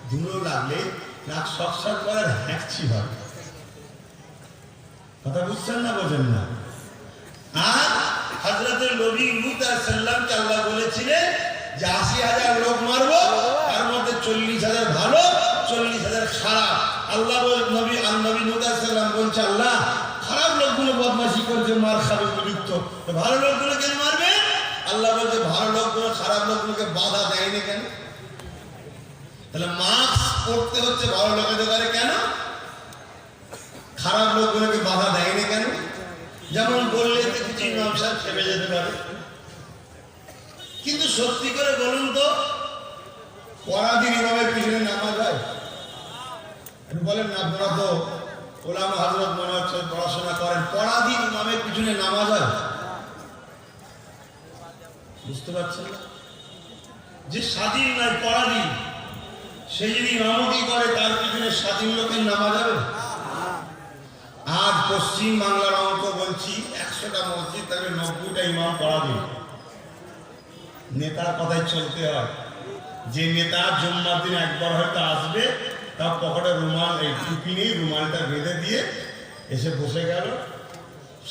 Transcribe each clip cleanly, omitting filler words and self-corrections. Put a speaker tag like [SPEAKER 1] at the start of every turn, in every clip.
[SPEAKER 1] ধুলো লাগলে নাক সকসাক করার হ্যাঁকছি হয়। কথা বুঝছেন না বোঝেন না? আর হযরত নবী লূত আলাইহিস সালামকে আল্লাহ বলেছিলেন যে ৮০,০০০ লোক মারবো, তার মধ্যে ৪০,০০০ ভালো, ৪০,০০০ খারাপ। আল্লাহ নবী লূত আলাইহিস সালাম বলছে, আল্লাহ খারাপ লোকগুলো বদমাশি করছে, মার খাবে উপযুক্ত, তো ভালো লোকগুলো কেন মারবে? আল্লাহ বলছে ভালো লোকগুলো খারাপ লোকগুলোকে বাধা দেয়নি কেন? তাহলে মাস্ক পড়তে হচ্ছে ভালো লোকেদের করে, কেন খারাপ লোকগুলোকে বাধা দেয়নি কেন? যেমন বললে তো কিছু ইমাম সাহেব খেপে যেতে পারে, কিন্তু সত্যি করে বলুন তো, পরাধীন ইমামের পিছনে নামাজ হয়? বলেন না, আপনারা তো ওলামা হযরত মনে হচ্ছে পড়াশোনা করেন, পরাধীন ইমামের পিছনে নামাজ হয়? বুঝতে পারছেন না? যে স্বাধীন নয় পরাধীন, সে যদি ইমামতি করে তার পিছনে স্বাধীন লোকের নামাজ হবে? আজ পশ্চিম বাংলার অঙ্ক বলছি, ১০০টা মসজিদ থাকবে, ৯০টা ইমাম পরাধীন। নেতার কথাই চলতে হয়। যে নেতা জুম্মার দিন একবার হয়তো আসবে, তার পকেটে রুমাল, এই টুপি নেই, রুমালটা বেঁধে দিয়ে এসে বসে গেল,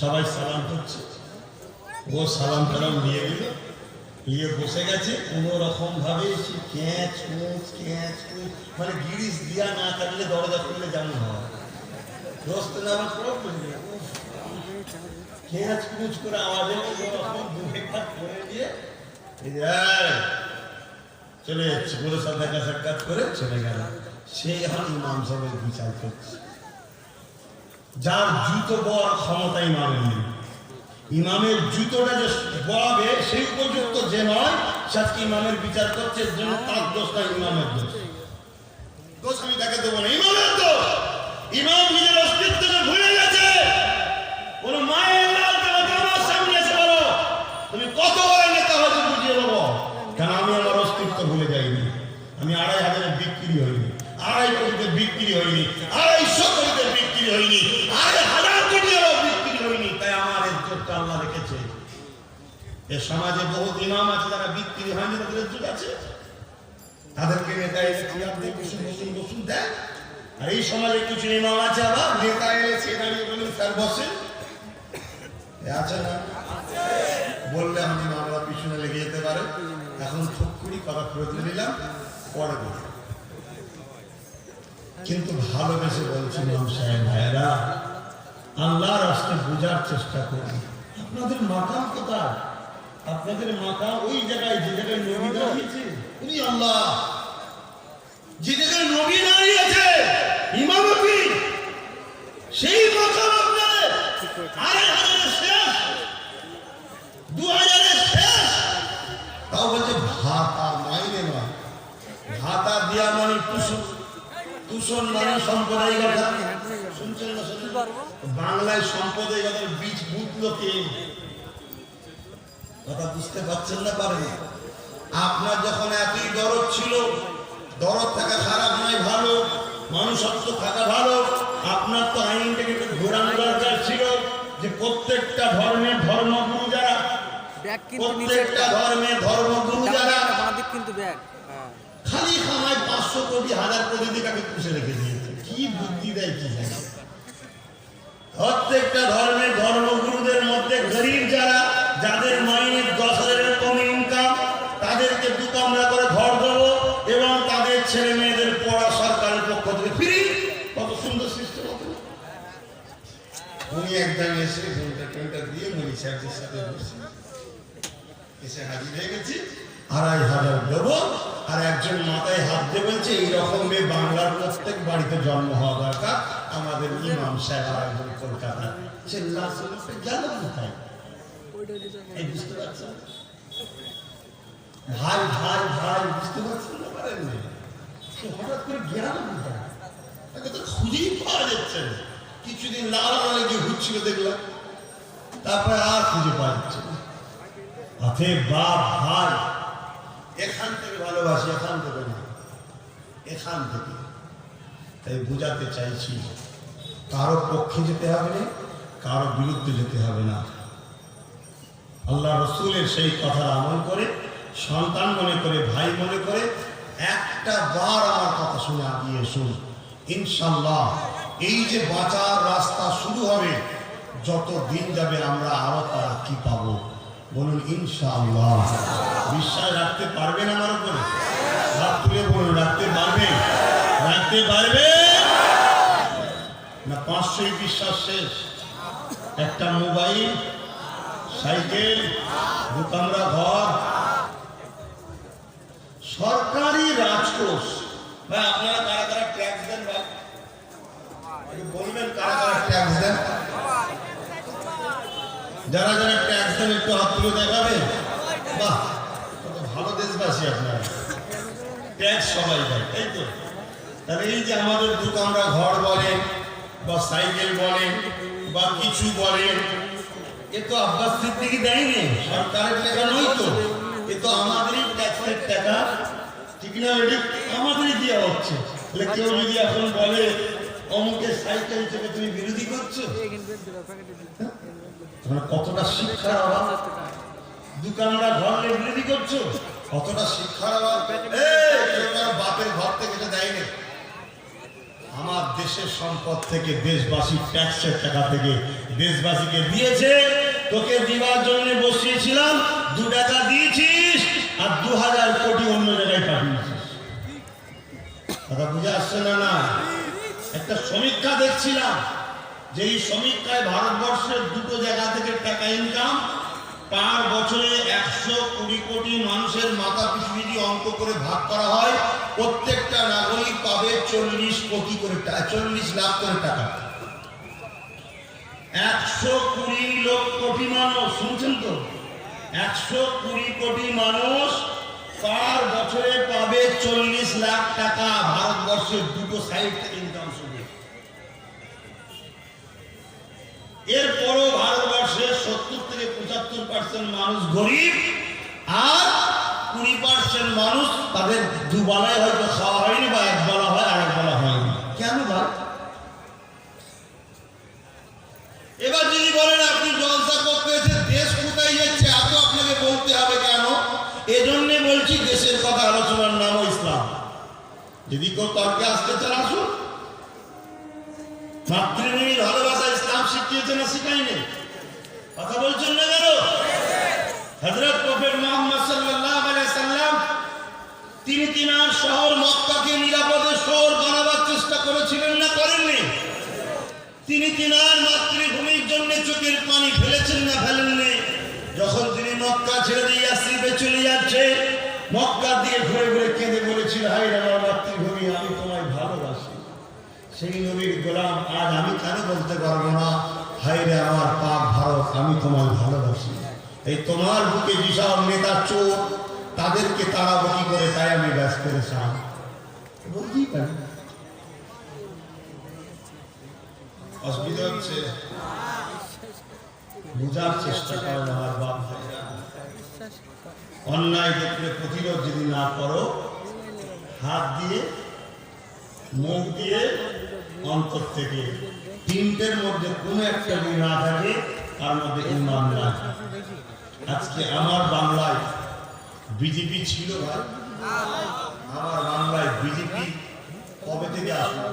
[SPEAKER 1] সবাই সালাম করছে, ও সালাম টালাম দিয়ে দিল, নিয়ে বসে গেছে। কোনো রকম ভাবে সে ক্যাঁচ মুচ মানে গিরিশ দিয়া না থাকলে দরজা খুললে যেমন হয়, দোস্ত নামাজ পড়ো ক্যাঁচ মুচ করে আওয়াজে করে দিয়ে চলে যাচ্ছে, বলে সাথে দেখা সাক্ষাৎ করে চলে গেল। সে এখন ইমাম সাহেবের বিচার করছে। যার জুতো বড় ক্ষমতা ইমামের নেই, ইমামের জুতোটা যে বড়াবে সেই উপযুক্ত যে নয়, সাথে ইমামের বিচার করছে, এর জন্য তার দোষ না, ইমামের দোষ। দোষ আমি তাকে দেবো না, ইমামের দোষ। ইমাম নিজের অস্তিত্বকে ভুলে গেছে। কোন মায়ের লালকে আমার সামনে এসে বলো, তুমি কত বড় নেতা হয়তো বুঝিয়ে দেবো, কেন আমি আমার অস্তিত্ব ভুলে যাইনি। আমি ২৫০০ বিক্রি হইনি, ২৫ কোটিতে বিক্রি হইনি, ২৫০ কোটিতে বিক্রি হইনি, ২৫০০ কোটি বিক্রি হইনি। তাই আমার ইজ্জতটা আল্লাহ রেখেছে। এ সমাজে বহুত ইমাম আছে যারা বিক্রি হয়নি, তাদের ইজ্জত আছে, তাদেরকে নেতা এসে বসুন দেয়। আর এই সমাজে কিছু ইমাম আছে আবার নেতা এলে সে দাঁড়িয়ে বলুন স্যার বসেন, আছে না? বললে আমি মামলা পিছনে লেগে যেতে পারে। এখন ঠুকুরি কথা করে নিলাম, পরে বলি। কিন্তু ভালোবেসে বলছি ইমাম সাহেব ভাইয়েরা, আল্লাহর রাস্তে বোঝার চেষ্টা করুন। আপনাদের মাকাম কোথায়? আপনাদের মাকাম ওই জায়গায় যে জায়গায় নবী দাঁড়িয়েছে, উনি আল্লাহ। যে জায়গায় নবী দাঁড়িয়েছে ইমামতি, সেই মাকাম আপনাদের ২৫০০ শেষ, ২০০০ শেষ। তাও বলছে ভাতা মাইনে নয়, ভাতা দিয়া মানে তুষণ মানে সম্প্রদায়িকতা। শুনছেন না? বাংলায় সম্প্রদায়িকতার বীজ বুঝলো কে? কথা বুঝতে পারছেন না? পারেন? আপনার যখন এতই দরদ ছিল, দরদ থাকা খারাপ নয়, ভালো মানুষত্ব থাকা ভালো। আপনার তো আইনটাকে একটু ঘোরানো দরকার ছিল, যে প্রত্যেকটা ধর্মের ধর্মগুরু যারা, প্রত্যেকটা ধর্মের ধর্মগুরু যারা খালি খামায় ৫০০ কোটি ১০০০ কোটি দিয়ে তাকে পুষে রেখে দিয়েছে। কি বুদ্ধি দেয় কি জানে। প্রত্যেকটা ধর্মের ধর্মগুরুদের মধ্যে গরিব যারা, যাদের মাইনে ১০,০০০-এর কম ইনকাম, তাদেরকে ২ কামরা করে ঘর দেবো এবং তাদের ছেলে মেয়েদের পড়া সরকারের পক্ষ থেকে ফ্রি। কত সুন্দর সিস্টেম। উনি একদম এসে ঘন্টা দিয়ে মনি সাহেবের সাথে বসে এসে হাজির হয়ে গেছি, ২৫০০ দেবো। আর একজন মাথায় হাত দিয়ে বলছে, এইরকম মেয়ে বাংলার প্রত্যেক বাড়িতে জন্ম হওয়া দরকার। আমাদের ইমাম সাহেব আর একজন কলকাতা গেল কোথায়? বুঝতে পারছেন ভাই ভাই ভাই, বুঝতে পারছেন না? পারেন না, হঠাৎ করে গেল কোথায়? তাকে তো খুঁজেই পাওয়া যাচ্ছে না। কিছুদিন লাল গিয়ে ঘুরছিল দেখলাম, তারপরে আর খুঁজে পাওয়া যাচ্ছে না। আথে বাপ ভাই, এখান থেকে ভালোবাসি, এখান থেকে না, এখান থেকে। তাই বুঝাতে চাইছি, কারো পক্ষে যেতে হবে না, কারো বিরুদ্ধে যেতে হবে না। আল্লাহ রসুলের সেই কথার আমল করে, সন্তান মনে করে, ভাই মনে করে একটা বার আমার কথা শুনে আগিয়ে এসুন। ইনশাল্লাহ এই যে বাঁচার রাস্তা শুরু হবে, যত দিন যাবে আমরা আরো তারাক্কি পাবো। বলুন ইনশাআল্লাহ। বিশ্বাস রাখতে পারবেন আমার উপরে? হাত তুলে বলুন, রাখতে পারবেন? রাখতে পারবে না? 500 বিশ্বাস শেষ। একটা মোবাইল, সাইকেল, দু কামরা ঘর, সরকারি রাজকোষ। ভাই আপনারা কারা কারা ট্যাক্স দেন? ভাই বলবেন কারা কারা ট্যাক্স দেন? যারা যারা ট্যাক্স দেন একটু হাত তুলে দেখাবে। বাহ, কত ভালো দেশবাসী আপনারা। ট্যাক্স সবাই দেয়, তাই তো? তাহলে এই যে আমাদের দু কামরা ঘর বলেন বা সাইকেল বলেন বা কিছু বলেন, এ তো আব্বাস সিদ্দিকী দেয়নি, সরকারের টাকা নয় তো, এ তো আমাদেরই ট্যাক্সের টাকা, ঠিক না? এটা আমাদেরই দেওয়া হচ্ছে। তাহলে কেউ যদি এখন বলে অমুকের সাইকেল থেকে তুমি বিরোধী করছো, তোমার কতটা শিক্ষার অভাব। দোকানরা ঘর নিয়ে বিরোধী করছো, কতটা শিক্ষার অভাব। বাপের ঘর থেকে এটা দেয়নি, আমার দেশের সম্পদ থেকে, দেশবাসীর ট্যাক্সের টাকা থেকে দেশবাসীকে দিয়েছে। তোকে দিবার জন্য বসিয়েছিলাম, 2 টাকা দিয়েছিস আর 2000 কোটি অন্য জায়গায় পাঠিয়েছিস। কথা বুঝে আসছে না? না, একটা সমীক্ষা দেখছিলাম, যে এই সমীক্ষায় ভারতবর্ষের 2টো জায়গা থেকে টাকা ইনকাম পার বছরে 120 কোটি মানুষের মাথা পিছু যদি অঙ্ক করে ভাগ করা হয়, প্রত্যেকটা নাগরিক পাবে 40 কোটি করে টাকা, 40 লাখ করে টাকা। 120 কোটি মানুষ, শুনছেন তো? 120 কোটি মানুষ পার বছরে পাবে 40 লাখ টাকা ভারতবর্ষের 2টো সাইড থেকে ইনকাম শুরু। এরপরও ভারতবর্ষের 70 থেকে 75% মানুষ গরিব, আর 20% মানুষ তাদের দুবেলায় হয়তো খাওয়া হয়নি, বা একবেলা হয় আর একবেলা হয়নি। কেন ভাই? এবার যদি বলেন আপনি জলসা করতে এসে দেশ কোথায় যাচ্ছে এত আপনাকে বলতে হবে কেন? এজন্য বলছি, দেশের কথা আলোচনার নামও ইসলাম। যদি কেউ তর্কে আসতে চান আসুন। মাতৃভূমির ভালোবাসা ইসলাম শিখিয়েছে না শিখায়নি? কথা বলছেন না কেন? হযরত প্রফেট মুহাম্মদ সাল্লাল্লাহু আলাইহি সাল্লাম তিনি তিনার শহর মক্কাকে নিরাপদে শহর বানাবার চেষ্টা করেছিলেন না করেননি? তিনি তিনার মাতৃভূমির জন্য চোখের পানি ফেলেছেন না ফেলেননি? যখন তিনি মক্কা ছেড়ে দিয়ে ইয়াসরিবে চলে যাচ্ছে, মক্কা দিয়ে ঘুরে ঘুরে কেঁদে বলেছিল, হায় আমার মাতৃভূমি, আমি তোমায় ভালোবাসি। সেই নবীর গোলাম আজ আমি কেন বলতে পারবো না, হায় রে আমার পাক ভারত, আমি তোমায় ভালোবাসি। এই তোমার বুকে যেসব নেতা চোর, তাদেরকে তাড়াবো কি করে, তাই আমি ব্যস্ত করেছিলাম। বলতেই পারি অসুবিধা হচ্ছে, বোঝার চেষ্টা করেন আমার বাপ ভাইরা। অন্যায় দেখলে প্রতিরোধ যদি না করো, হাত দিয়ে, মুখ দিয়ে, অন্তর থেকে, 3টের মধ্যে কোনো একটা যদি না থাকে, তার মধ্যে ইমান না। আজকে আমার বাংলায় বিজেপি ছিল ভাই, আমার বাংলায় বিজেপি কবে থেকে আসলো?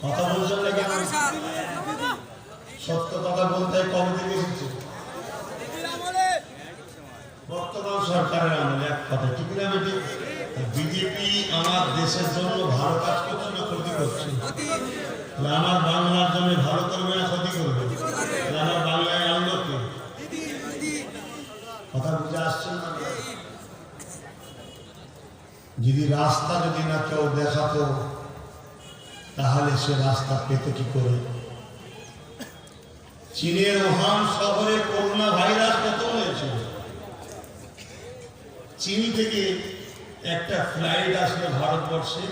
[SPEAKER 1] কথা বলছেন না কেন? সত্য কথা বলতে কবে থেকে এসেছে? বর্তমান সরকারের আমলে। এক কথা ঠিক না বেটি? বিজেপি আমার দেশের জন্য ভালো কাজ করছে না ক্ষতি করছে? আমার বাংলার জন্য ভালো করবে না ক্ষতি করবে? আমার বাংলায় আনলো কে? কথা বুঝে আসছে না? যদি রাস্তা যদি না কেউ দেখাতো, তাহলে সে রাস্তা পেত কি করে? চীনের উহান শহরে করোনা ভাইরাস প্রথম হয়েছিল। চীন থেকে একটা ফ্লাইট আসলো ভারতবর্ষে,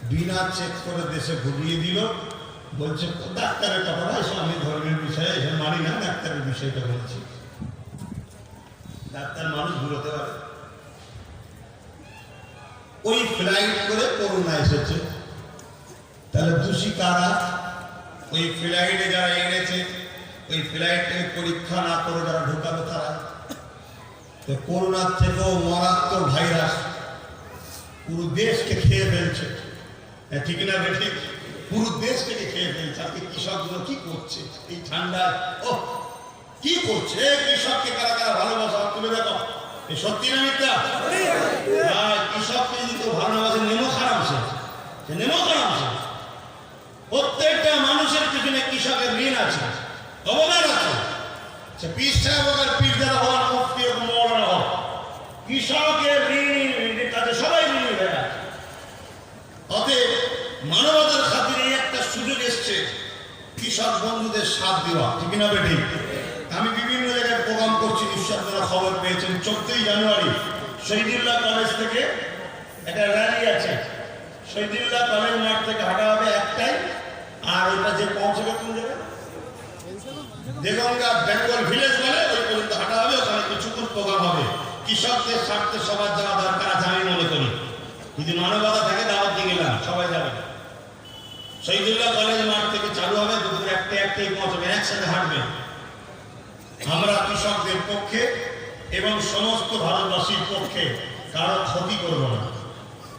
[SPEAKER 1] বিনা চেক করে দেশে ঘুরিয়ে দিল। বলছে ডাক্তারের কথা নয়, আমি ধর্মের বিষয়ে এসে মানি না, ডাক্তারের বিষয়টা বলছি। ডাক্তার মানুষ ঘুরোতে পারে। ওই ফ্লাইট করে করোনা এসেছে, তাহলে দোষী কারা? ওই ফ্লাইটে যারা এনেছে, ওই ফ্লাইটে পরীক্ষা না করে যারা ঢুকাবে তারা। করোনার থেকেও মারাত্মক ভাইরাস পুরো দেশকে খেয়ে ফেলছে, ঠিক না ঠিক? পুরো দেশটাকে খেয়ে ফেলছে। আজকে কৃষকগুলো কি করছে এই ঠান্ডায়? ও কি করছে? কৃষককে কারা কারা ভালোবাসা তুলে দেখো, এই সত্যি না মিথ্যা? কৃষককে যদি কেউ ভালোবাসে, নেমো খারাপ, সে নেমো খারাপ। প্রত্যেকটা মানুষের পিছনে কৃষকের ঋণ আছে, অবদান আছে। সে পীর সাহেব হোক আর পীরজাদা হওয়ার, মুফতি হোক, মৌলানা হোক, কৃষকের ঋণ তাদের সবাই ঋণ হয়ে আছে। অতএব মানবতার খাতিরে একটা সুযোগ এসছে কৃষক বন্ধুদের সাথ দেওয়া, ঠিক না বেঠিক? আমি বিভিন্ন জায়গায় প্রোগ্রাম করছি, নিশ্চয় আপনারা খবর পেয়েছেন। 14ই জানুয়ারি শহীদুল্লাহ কলেজ থেকে একটা র্যালি আছে। শহীদুল্লাহ কলেজ মাঠ থেকে হাঁটা হবে একটাই, আর ওইটা যে পৌঁছবে কোন জায়গায়, দেগঙ্গা বেঙ্গল ভিলেজ বলে, ওই পর্যন্ত হাঁটা হবে। ওখানে কিছুক্ষণ প্রোগ্রাম হবে। কৃষকদের স্বার্থে সবার যাওয়া দরকার আছে আমি মনে করি। যদি মানবতা থাকে দাওয়াত দিয়ে গেলাম, সবাই যাবে। শহীদুল্লাহ কলেজ মাঠ থেকে চালু হবে, দুপুর একটাই পৌঁছবে, একসাথে হাঁটবে। আমরা কৃষকদের পক্ষে এবং সমস্ত ভারতবাসীর পক্ষে কারো ক্ষতি করব না।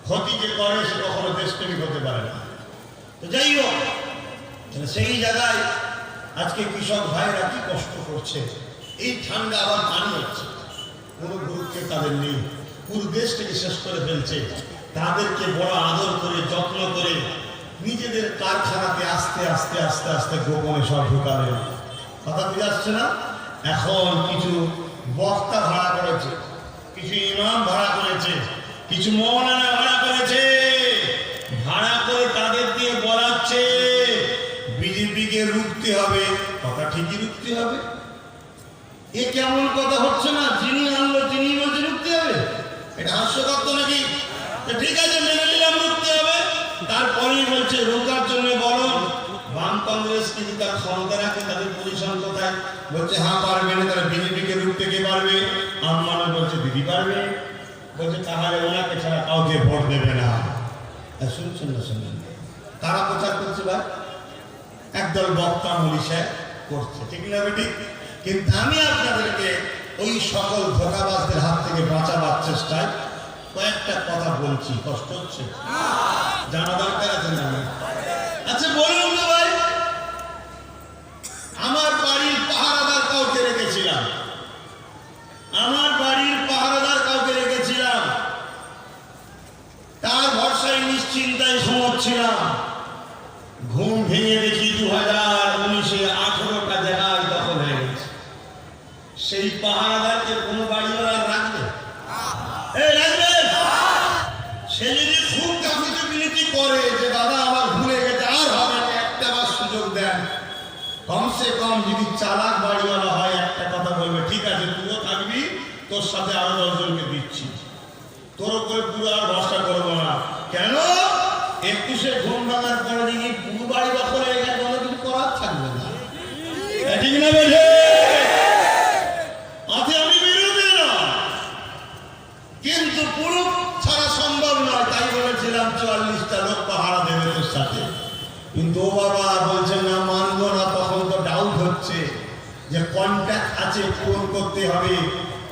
[SPEAKER 1] ক্ষতি যে করে সে কখনো দেশপ্রেমিক হতে পারে না। তো যাই হোক, সেই জায়গায় আজকে কৃষক ভাইরা কি কষ্ট করছে। এই ঠান্ডা আবার পানি হচ্ছে, কোনো গুরুত্ব তাদের নেই। পুরো দেশটাকে শেষ করে ফেলছে। তাদেরকে বড় আদর করে যত্ন করে নিজেদের কারখানাতে আস্তে আস্তে আস্তে আস্তে গোপনে সব ঢুকাবে। কথা বুঝে আসছে না? এখন কিছু বক্তা ভাড়া করেছে, কিছু ইমাম ভাড়া করেছে, কিছু মৌলানা ভাড়া করেছে। ভাড়া করে তাদের দিয়ে বলাচ্ছে বিজেপিকে রুখতে হবে। কথা ঠিকই রুখতে হবে। এ কেমন কথা হচ্ছে না? যিনি আনলো তিনি বলছে রুখতে হবে। এটা হাস্যকর তো নাকি? ঠিক আছে, মেনে নিলাম রুখতে হবে। তারপরেই বলছে রোকার জন্য বলো। বাম কংগ্রেস কিন্তু তার ক্ষমতা রাখে, তাদের পজিশন কোথায়? বলছে হ্যাঁ পারবে না, তারা বিজেপিকে রুখতে কে পারবে? আমার বলছে দিদি পারবে। বলছে তাহলে ওনাকে ছাড়া কাউকে ভোট দেবে না। শুনছেন না? শুনছেন? কারা প্রচার করছে ভাই? একদল বক্তা মনীষা করছে, ঠিক না বেটি? কিন্তু আমি আপনাদেরকে ওই সকল ধোঁকাবাজদের হাত থেকে বাঁচাবার চেষ্টায় কয়েকটা কথা বলছি। কষ্ট হচ্ছে? জানা দরকার আছে না? আচ্ছা বলুন না ভাই, আমার বাড়ির পাহারাদার কাউকে রেখেছিলাম, আমার বাড়ির পাহারাদার কাউকে রেখেছিলাম, তার ভরসায় নিশ্চিন্তায় ঘুমোচ্ছিলাম। ঘুম ভেঙে দেখি 2019-এ 18টা জায়গায় দখল হয়ে গেছে। সেই পাহারাদারকে কোনো বাড়িওয়ালা রাখবে? রাখবে? সে যদি খুব কাকুতি বিনতি করে যে দাদা আমার ভুলে গেছে, আর হবে না, একটা বার সুযোগ দেন। কমসে কম যদি চালাক বাড়িওয়ালা হয় একটা কথা বলবে, ঠিক আছে তুইও থাকবি, তোর সাথে আরো 10 জনকে দিচ্ছি, তোর উপরে পুরো আর ভরসা করবো না। কেন? 21-এ ঘুম ভাঙার পরে দেখি পুরো বাড়ি দখল হয়ে গেছে, কোনো কিছু করার থাকবে না। ঠিক না বেঠে? আমি বিরোধী না, কিন্তু পুরো ছাড়া সম্ভব নয়। তাই বলেছিলাম 44টা লোক পাহারা দেবে তোর সাথে। কিন্তু ও বাবা বলছে না, মানবো না। তখন তো ডাউট হচ্ছে যে কন্ট্যাক্ট আছে, পূরণ করতে হবে।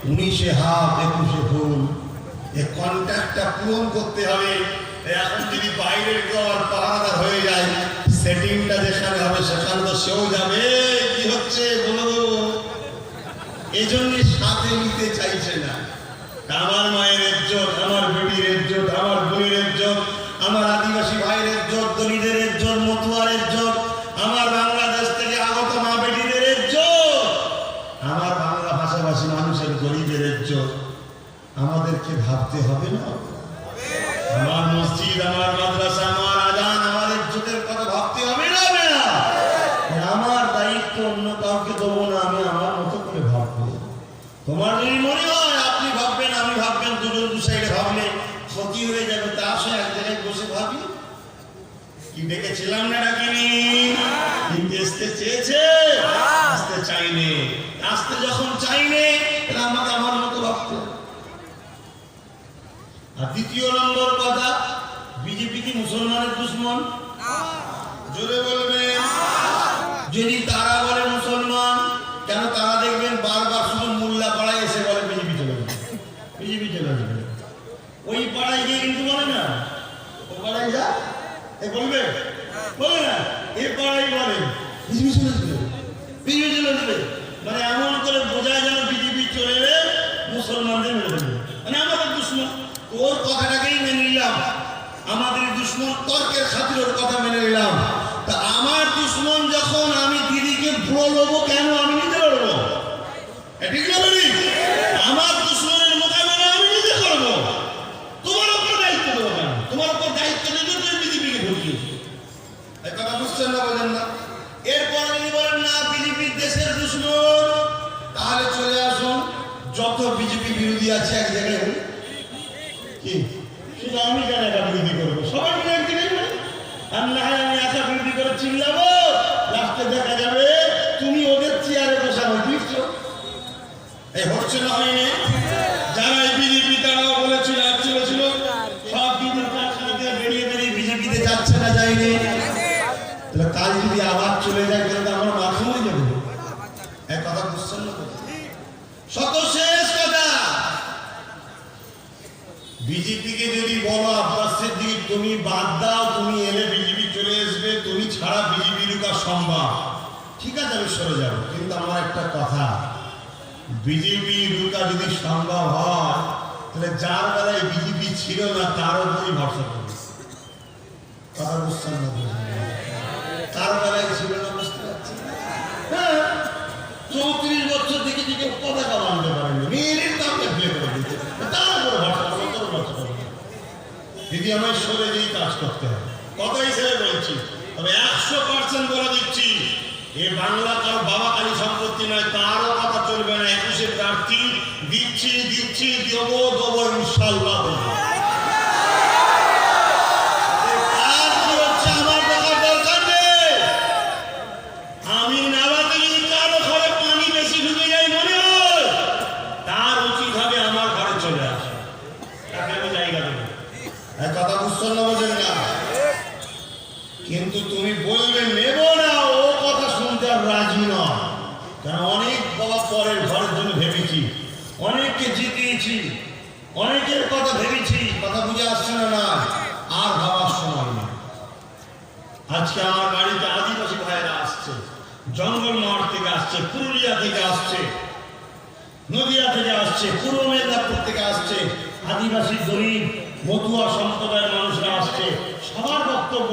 [SPEAKER 1] 19-এ হাফ, 21-এ ফুল, এই কন্ট্যাক্টটা পূরণ করতে হবে। এখন যদি বাইরের কেউ আর পাহারাদার হয়ে যায়, সেটিংটা যেখানে হবে সেখানে তো সেও যাবে। কি হচ্ছে বলো? এই জন্য সাথে নিতে চাইছে না। আমার মায়ের ইজ্জত, আমার বেটির ইজ্জত, আমার বোনের ইজ্জত, আমার আদিবাসী ভাইয়ের ইজ্জত, দলিতের ইজ্জত, মতুয়ার ইজ্জত, আমার বাংলাদেশ থেকে আগত মা বেটিদের ইজ্জত, আমার বাংলা ভাষাভাষী মানুষের গরিবের ইজ্জত আমাদেরকে ভাবতে হবে না? আমার মসজিদ, আমার মাদ্রাসা, আমার আজান, আমার ইজ্জতের কথা ভাবতে হবে না? আমার দায়িত্ব অন্য কাউকে দেবো না, আমি আমার মতো করে ভাববো। তোমার যদি মনে হয় আপনি ভাববেন, আমি ভাববেন, দুজন দু সাইডে ভাবলে ক্ষতি হয়ে যাবে, তা সে এক জায়গায় বসে ভাবি। কি ডেকেছিলাম না ডাকিনি? কিন্তু আসতে চেয়েছে, আসতে চাইনি। আসতে যখন চাইনি, আমাকে আমার মতো ভাবতে। আর দ্বিতীয় নম্বর কথা, বিজেপি কি মুসলমানের দুশ্মন? জোরে বলবেন। যদি তারা বলে মুসলমান, কেন তারা দেখবেন বারবার শুধু মোল্লা পাড়ায় এসে বলে বিজেপি চলে যাবে, বিজেপি চলে যাবে। ওই পাড়ায় গিয়ে কিন্তু বলে এ বলবে বলে না এ পাড়াই বলে বিজেপি চলে আসবে, বিজেপি চলে আসবে, মানে এমন করে বোঝায় যেন বিজেপি চলে এলে মুসলমানদের মেরে দেবে, মানে আমাদের দুশ্মন। ওর কথাটাকেই মেনে নিলাম, আমাদের দুশ্মন তর্কের খাতির ওর কথা মেনে নিলাম। তা আমার দুশ্মন যখন, আমি দিদিকে বুড়ো লবো কেন? আমি নিজে লড়বো, ঠিক না বলি? আমার দুশ্মনের মোকাবেলা আমি নিজে করবো, তোমার উপর দায়িত্ব দেবো কেন? তোমার উপর দায়িত্ব দিতে তুমি বিজেপিকে ঢুকিয়েছো, এই কথা বুঝছেন না, বোঝেন না? এরপর যদি বলেন না বিজেপির দেশের দুশ্মন, তাহলে চলে আসুন যত বিজেপি বিরোধী আছে এক জায়গায় কি শুধু আমি কেন একা বিরোধী করবো? সবাই মিলে একদিকে আর না হয় আমি একা বিরোধী করে চিল্লাবো, লাস্টে দেখা যাবে তুমি ওদের চেয়ারে বসাবো, বুঝছো? এই হচ্ছে না, হয়নি? যারা এই বিজেপি তারাও বলেছিল, চলেছিল সব দিনের কারখানা থেকে বেরিয়ে বেরিয়ে বিজেপিতে যাচ্ছে না, যায়নি। তাহলে কাল যদি আবার চলে যায় তাহলে আমরা মাথা হয়ে যাবো, এক কথা বুঝছেন না? শত শেষ কথা, বিজেপিকে যদি বলো আব্বাসের দিকে তুমি বাদ দাও, তুমি এলে বিজেপি চলে আসবে, তুমি ছাড়া বিজেপি ঢোকা সম্ভব, ঠিক আছে আমি সরে যাবো। কিন্তু আমার একটা কথা, বিজেপি ঢোকা যদি সম্ভব হয় তাহলে যার বেলায় বিজেপি ছিল না তার উপরই ভরসা করবে, কথা বুঝছেন না? তার বেলায় ছিল না, বুঝতে পারছি। হ্যাঁ, 34 বছর থেকে যে কেউ পতাকা বাঁধতে পারেনি, মেয়ের দামটা ফেলে করে দিতে, তার উপর ভরসা করবে। দিদি আমায় সরে দিয়ে কাজ করতে হবে, কথা হিসেবে বলছি। তবে 100% বলে দিচ্ছি, এ বাংলা কারো বাবা কালী সম্পত্তি নয়, তারও কথা চলবে না। 21-এর প্রার্থী দিচ্ছি দেবো ইনশাল্লাহ। আমার দেখার দরকার নেই, আমি নালাতে যদি কারো ঘরে পানি বেশি ঢুকে যায় মনে হয়, তার উচিত হবে আমার ঘরে চলে আসে, তাকে আমি জায়গা দেবো, কথা বুঝছো না, বোঝেন না? কিন্তু তুমি বলবে নেব না, ও কথা শুনতে আর রাজি নয়। কারণ অনেক বাবা পরের ঘরের জন্য ভেবেছি, অনেককে জিতিয়েছি, অনেকের কথা ভেবেছি, কথা বুঝে আসছে না, না আর ভাবার সময় না। আজকে আমার বাড়িতে আদিবাসী ভাইয়েরা আসছে, জঙ্গলমহল থেকে আসছে, পুরুলিয়া থেকে আসছে, নদিয়া থেকে আসছে, পূর্ব মেদিনীপুর থেকে আসছে, আদিবাসী গরিব মতুয়া সম্প্রদায়ের মানুষরা আসছে। সবার বক্তব্য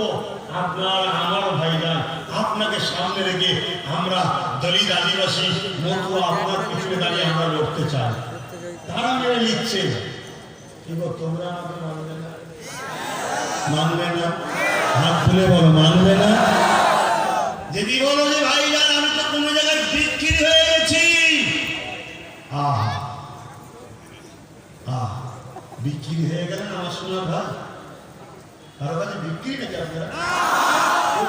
[SPEAKER 1] আপনার আমার ভাইরা, আপনাকে সামনে রেখে আমরা দলিত আদিবাসী মতুয়া আপনার পিছনে দাঁড়িয়ে আমরা লড়তে চাই। তারা মেনে নিচ্ছে, কিন্তু তোমরা আমাকে মানবে না, মানবে না? হাত তুলে বলো, মানবে না? যদি বলো যে ভাইরা আমি তো কোনো জায়গায় বিক্রি হয়ে গেছি, বিক্রি হয়ে গেলেন আমার সোনার ভাই, কারো কাছে বিক্রি নাকি আপনারা?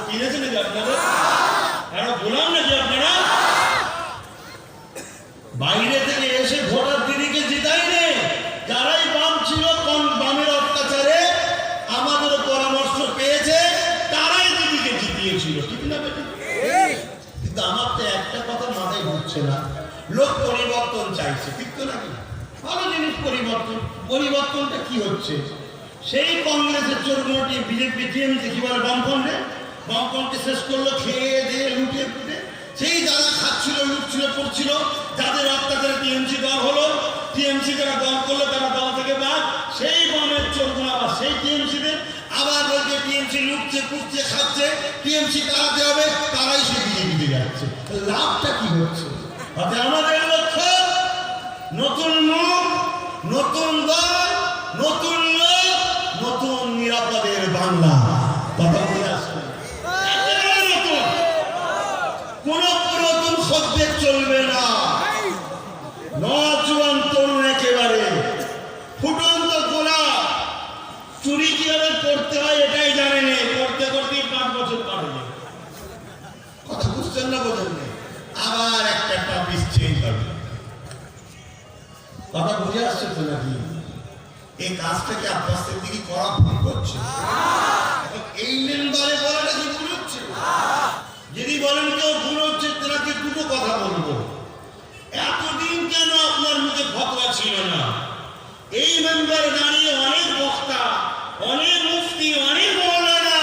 [SPEAKER 1] কিনেছেন নাকি আপনারা? কারো গোলাম নাকি আপনারা? বাইরে থেকে এসে ভোটার দিদিকে জিতাই নে, যারাই বাম ছিল কোন বামের অত্যাচারে আমাদের পরামর্শ পেয়েছে তারাই দিদিকে জিতিয়েছিল, ঠিক না বেটি? কিন্তু আমার তো একটা কথা মাথায় ঘুরছে না, লোক পরিবর্তন চাইছে, ঠিক তো নাকি? ভালো জিনিস পরিবর্তনটা কি হচ্ছে? সেই কংগ্রেসের চোরগুলোটি বিজেপি টিএমসি কি বলে বামপন্থী শেষ করলো, খেয়ে দিয়ে লুটে ফুটে। সেই যারা খাচ্ছিল, লুটছিল, পড়ছিল, যাদের অত্যাচারে টিএমসি দল হলো, টিএমসি যারা দল করলো তারা দল থেকে বাদ, সেই বামের চোরগুলো আবার সেই টিএমসিতে আবার বলছে টিএমসি লুটছে, পুটছে, খাচ্ছে, টিএমসি তাড়াতে হবে, তারাই সে বিজেপিতে যাচ্ছে। লাভটা কি হচ্ছে? আমাদের লক্ষ্য নতুন মুখ, নতুন দল, নতুন লোক, নতুন নিরাপদের বাংলা। কথা বলে আসবে নতুন, কোন পুরাতন শব্দের চলবে না। নজওয়ান তরুণ একেবারে ফুটন্ত গোলা, চুরি কিভাবে করতে হয় এটাই জানে না, করতে করতে 5 বছর পার হয়ে যাবে। কথা বুঝছেন না, বোঝেন না? আবার একটা টপিক চেঞ্জ হবে। কথা বুঝে আসছে তো নাকি? এই কাজটাকে আব্বাসের দিকে করা ভুল করছে, এই মেম্বারে বলাটা কি ভুল হচ্ছে? যদি বলেন কেউ ভুল হচ্ছে, তাকে দুটো কথা বলবো। এতদিন কেন আপনার মুখে ফতোয়া ছিল না? এই মেম্বারে দাঁড়িয়ে অনেক বক্তা, অনেক মুফতি, অনেক মৌলানা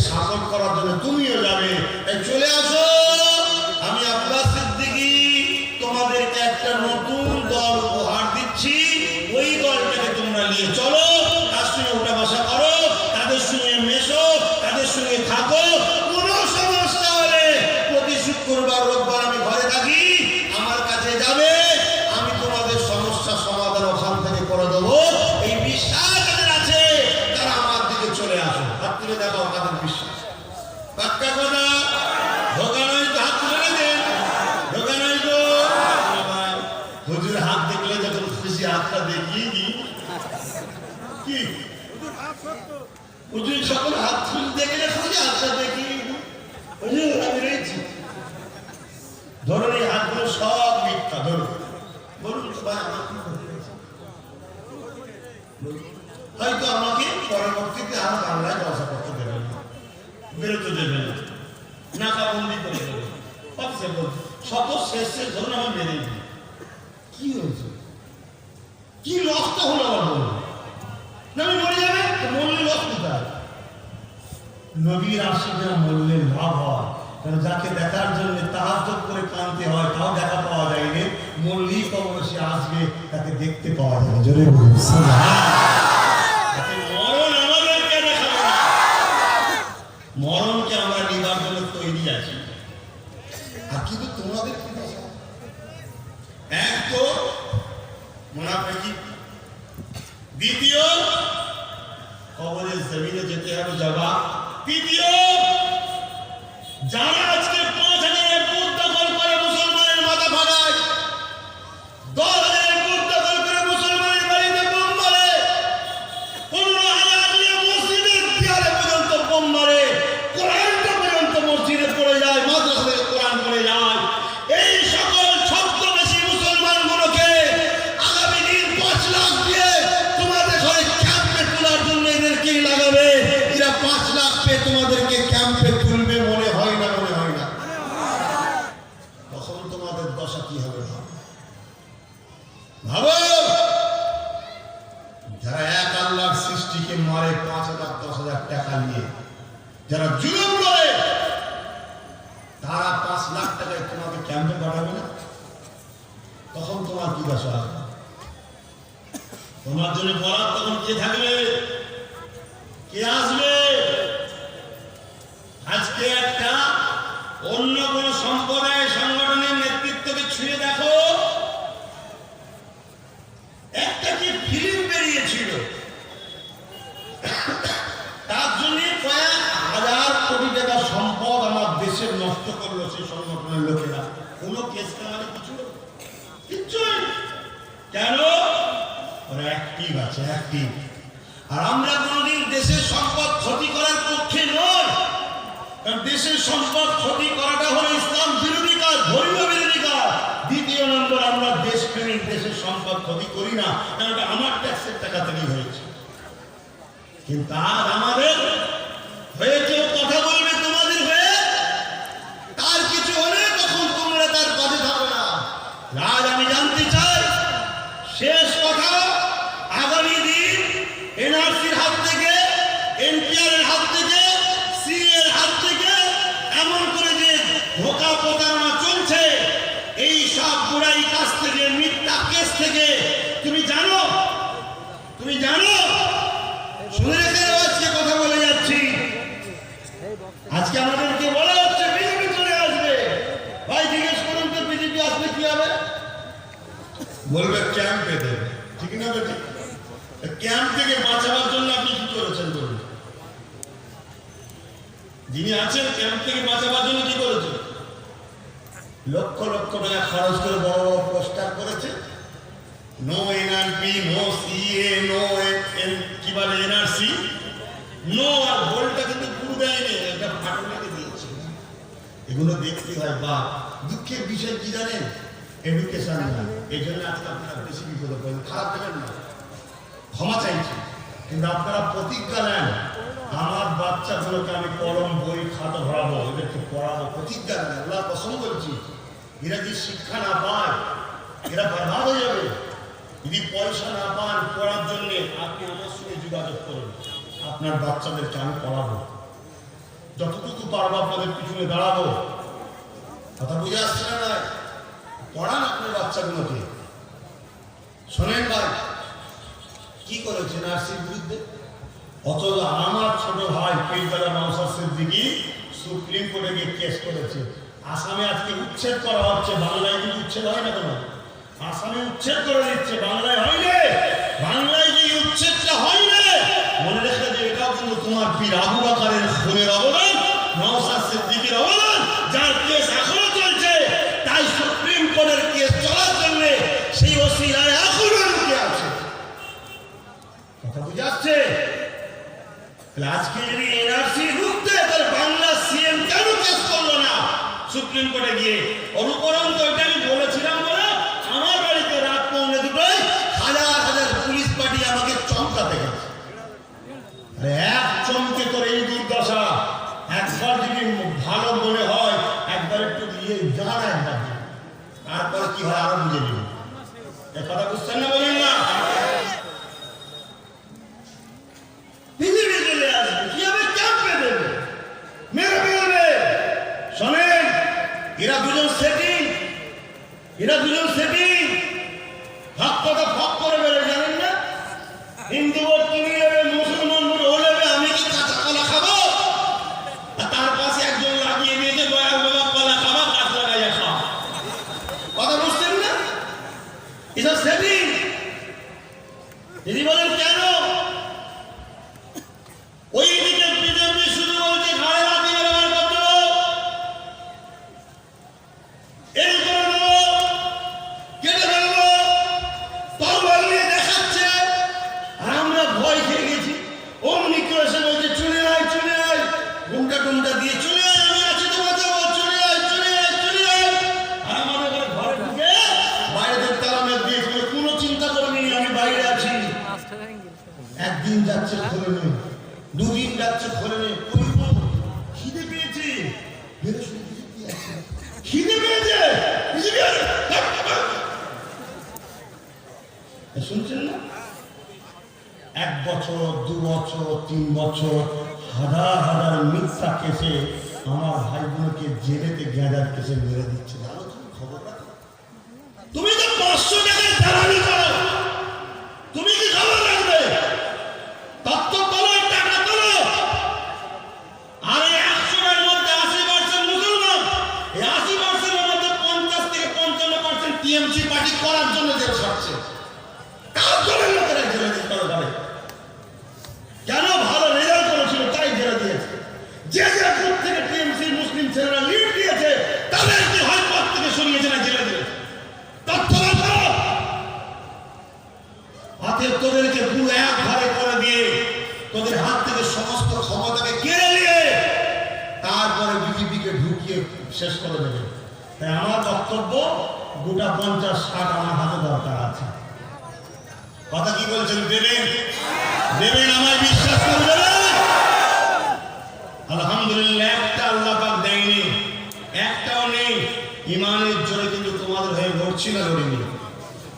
[SPEAKER 1] সাপোর্ট করার জন্য তুমিও যাবে। তাই চলে আসো, আমি আব্বাস সিদ্দিকী তোমাদেরকে একটা নতুন দল উপহার দিচ্ছি। ওই দলটাকে তোমরা নিয়ে চলো, তার সঙ্গে উঠা বসা করো, তাদের সঙ্গে মেশো, তাদের সঙ্গে থাকো। কোনো সমস্যা হলে প্রতি শুক্রবার রোববার আমি ঘরে থাকি, আমার কাছে যাবে, আমি তোমাদের সমস্যার সমাধান ওখান থেকে করে দেবো। এই বিশ্বাস যাদের আছে তারা আমার দিকে চলে আসো। হাত তুলে দেখাও তাদের বিশ্বাস। পাক্কা কথা, ধোকা নয় তো? হাত তুলে দেন, ধোকা নয় তো? হুজুর হাত দেখলে যখন খুশি হাতটা দেখিয়ে দিই কি হুজুর সকল হাত তুলে দেখলে খুশি হাতটা দেখিয়ে হুজুর আমি রয়েছি। ধরুন এই হাতগুলো সব মিথ্যা। ধরুন, বলুন তো ভাই আমার কি করতে হয়েছে? হয়তো আমাকে পরবর্তীতে আর বাংলায় দশা করতে দেবেন না, বেরোতে দেবেন না, নাকাবন্দি করে দেবেন। শত শেষে ধরুন আমি মেরে দিই, কি হয়েছে? কি লসটা হলো আমার? বলুন না, আমি মরে যাবে, মরলে লস কোথায়? নবীর আশিকেরা মরলে লাভ হয়, কারণ যাকে দেখার জন্য তাহাজ্জুদ করে কাঁদতে হয় তাও দেখা পাওয়া যায়নি, মরলেই কবরে সে আসবে, তাকে দেখতে পাওয়া যাবে। জোরে বলুন মরণ আমাদেরকে দেখাবে না, মরণকে আমরা নিবার জন্য তৈরি আছি। আর কিন্তু তোমাদের কি দশা? এক তো মুনাফিকি, দ্বিতীয় কবরের জমিনে যেতে হবে জবাব, তৃতীয় যারা আজকে 5,000 বুথ দখল করে মুসলমানের মাথা ফাটায়, 10,000 বুথ দখল করে মুসলমানের বাড়িতে বোম মারে, 15,000 নিয়ে মসজিদের দেয়ালে পর্যন্ত বোম মারে, কোরআনটা পর্যন্ত মসজিদে পড়ে যায়, মাদ্রাসা থেকে কোরআন পড়ে যায়। এই সকল ছদ্মবেশী মুসলমানগুলোকে আগামী দিন 5 লাখ দিয়ে তোমাদের ঘরে ক্যাম্পে তোলার জন্য এদেরকেই লাগাবে। এরা 5 লাখ পেয়ে তোমাদেরকে ক্যাম্পে তুলবে, মনে হয় না? মনে হয় না? তখন তোমাদের দশা কি হবে ভাবো। যারা এক আল্লাহর সৃষ্টিকে মারে 5,000 10,000 টাকা নিয়ে, যারা জুলুম করে, তারা 5 লাখ টাকায় তোমাকে ক্যাম্পে পাঠাবে না? তখন তোমার কি দশা হবে? তোমার জন্য বরাদ তখন কে থাকবে? কে আসবে? আজকে একটা অন্য কোন সম্প্রদায় সংগঠনের নেতৃত্বকে ছুঁয়ে দেখো, একটা কি ফিল্ম বেরিয়েছিল, তার জন্য কয়েক হাজার কোটি টাকা সম্পদ আমার দেশের নষ্ট করলো সেই সংগঠনের লোকেরা। কোনো কেস কামারে কিচ্ছু কেন? ওরা অ্যাক্টিভ আছে, অ্যাক্টিভ। আর আমরা কোনোদিন দেশের সম্পদ ক্ষতি করার পক্ষে নয়, কারণ দেশের সম্পদ ক্ষতি করাটা হলো ইসলাম বিরোধী কাজ, ধর্মীয় বিরোধী কাজ। দ্বিতীয় নম্বর, আমরা দেশপ্রেমিক, দেশের সম্পদ ক্ষতি করি না, কারণ এটা আমার ট্যাক্সের টাকা থেকেই হয়েছে। কিন্তু আজ আমাদের হয়ে কেউ কথা বলবে তোমাদের হয়ে, তার কিছু হলে তখন তোমরা তার কাজে থাকো না। আজ আমি জানতে চাই, শেষ কথা, আগামী দিন এনআরসির হাত থেকে, এনপিআর এর হাত থেকে, সিএ এর হাত থেকে এমন করে যে ধোঁকা প্রতারণা চলছে, এই সব বুড়াই কাজ থেকে, মিথ্যা কেস থেকে, তুমি জানো? তুমি জানো? শুনে রেখে আজকে কথা বলে যাচ্ছি। আজকে আমাদেরকে বলা হচ্ছে বিজেপি চলে আসবে। ভাই জিজ্ঞেস করুন তো, বিজেপি আসলে কি হবে? বলবে ক্যাম্পে দেবে, ঠিক না বেটি? ক্যাম্প থেকে বাঁচাবার জন্য আপনি কি করেছেন বলুন? যিনি আছেন ক্যাম্প থেকে বাঁচাবার জন্য কি করেছেন? লক্ষ লক্ষ টাকা খরচ করে বড় বড় পোস্টার করেছে, no NRP, no CA, no কি বলে এনআরসি, নো। আর গোলটা কিন্তু পুরো দেয়নি, এটা ফাটনাকে দিয়েছে। এগুলো দেখতে হয়। বা দুঃখের বিষয় কি জানেন? এডুকেশন না। এই জন্য আজকে আপনারা বেশি বিপদে পড়েন। খারাপ দেবেন না, ক্ষমা চাইছি, কিন্তু আপনারা প্রতিজ্ঞা নেন, আমার বাচ্চাগুলোকে আমি কলম, বই, খাতা ভরাবো, এদেরকে পড়াবো, প্রতিজ্ঞা নেন। আল্লাহর কসম বলছি, এরা যদি শিক্ষা না পায় এরা বরবাদ হয়ে যাবে। যদি পয়সা না পান পড়ার জন্য, আপনি আমার সঙ্গে যোগাযোগ করুন, আপনার বাচ্চাদেরকে আমি পড়াবো। যতটুকু পারবো আপনাদের পিছনে দাঁড়াবো। কথা বুঝে আসছে না? না পড়ান আপনার বাচ্চাগুলোকে। শোনেন ভাই, কি করেছে নার্সির বিরুদ্ধে? অথচ আমার ছোট ভাই পীরবেলা নওশাদ সিদ্দিকী সুপ্রিম কোর্টে গিয়ে কেস করেছে। আসামে আজকে উচ্ছেদ করা হচ্ছে, বাংলায় কিন্তু উচ্ছেদ হয় না কেন? আসামে উচ্ছেদ করে দিচ্ছে, বাংলায় হয়নি। বাংলায় যে উচ্ছেদটা হয়নি, মনে রেখে যে এটাও কিন্তু তোমার পীর আবু বকরের খুনের অবদান, নওশাদ সিদ্দিকীর অবদান, যার কেস এখনো চলছে। তাই সুপ্রিম কোর্টের কেস চলার জন্য সেই ওসিলায় এখনো রুখে আছে। কথা বুঝে আসছে? আজকে যদি এনআরসি রুখতে, তাহলে বাংলা সিএম কেন কেস করলো না সুপ্রিম কোর্টে গিয়ে? অনুপরন্ত এটা আমি বলেছিলাম বলে আমার বাড়িতে রাত 2:45 হাজার হাজার পুলিশ পার্টি আমাকে চমকাতে গেছে। এক চমকে তোর এই দুর্দশা। একবার যদি ভালো মনে হয়, একবার একটু দিয়ে জানা, একবার তারপরে কি হয় আরো বুঝে নিব। এ কথা বুঝছেন না? বলেন না পৃথিবী চলে আসবে, কি হবে? চাপে দেবে, মেরে ফেলবে। শোনেন, এরা দুজন সেটিং, ভাগ কথা ভাগ করে বেড়ে, জানেন না? হিন্দু ভোট তুমি নেবে, মুসলমান ভোট ও নেবে। আমি কি কাঁচা কলা খাবো? আর তার পাশে একজন লাগিয়ে দিয়েছে দয়াল বাবা কলা খাবা, কাঁচ লাগাইয়া খাওয়া। কথা বুঝছেন না? এসব সেটিং। যদি বলেন কেন, ওই দিকে বিজেপি শুধু বলছে ঘাড়ে লাথি মেরে বার করে দেবো, এই করে দেবো, কেটে ফেলবো, তরবারি নিয়ে দেখাচ্ছে। আর আমরা ভয় খেয়ে গেছি। অমনি কেউ এসে বলছে চলে আয়, ঘুমটা টুমটা দিয়ে চলে আয়, আমি আছি তো বাঁচাবো, চলে আয়। আর আমাদের ঘরে ঢুকে বাইরে থেকে তালা মেঘ দিয়েছিল, কোনো চিন্তা করিনি আমি বাইরে আছি। একদিন যাচ্ছে খোলে নেই, দুদিন যাচ্ছে খোলে নেই। খিদে পেয়েছে, শুনছেন না? 1 বছর, 2 বছর, 3 বছর, হাজার হাজার মিথ্যা কেসে আমার ভাইগুলোকে জেলেতে গ্যাঁজার কেসে মেরে দিচ্ছে। জানো তুমি খবরটা? তুমি তো 500 টাকায় দালালি করো, তুমি কি খবর রাখবে? তত্ত্ব তোলো, টাকা তোলো। আর এই 100-এর মধ্যে 80% মুসলমান, এই 80%-এর মধ্যে 50 থেকে 55% টিএমসি পার্টি করার জন্য জেল খাচ্ছে। কার দলের লোকেরা জেলে দিতে পারে? কেন? ভালো রেজাল্ট করেছিল তাই জেলে দিয়েছে। যে গ্রুপ থেকে টিএমসি মুসলিম ছেলেরা লিড দিয়েছে, তাদেরকে হয় পদ থেকে সরিয়েছে না জেলে দিয়েছে। তথ্য করো। হাতের তোদেরকে পুরো এক ঘরে করে দিয়ে, তোদের হাত থেকে সমস্ত ক্ষমতাকে কেড়ে নিয়ে তারপরে বিজেপিকে ঢুকিয়ে শেষ করে দেবে। তাই আমার বক্তব্য, গোটা 50-60 আমার হাতে দরকার আছে। কথা কি বলছেন? দেবেন আমায় বিশ্বাস করবেন? আলহামদুলিল্লাহ, একটা আল্লাহ পাক দেয়নি, একটাও নেই। ইমানের জোরে কিন্তু তোমাদের হয়ে লড়ছি না, লড়িনি।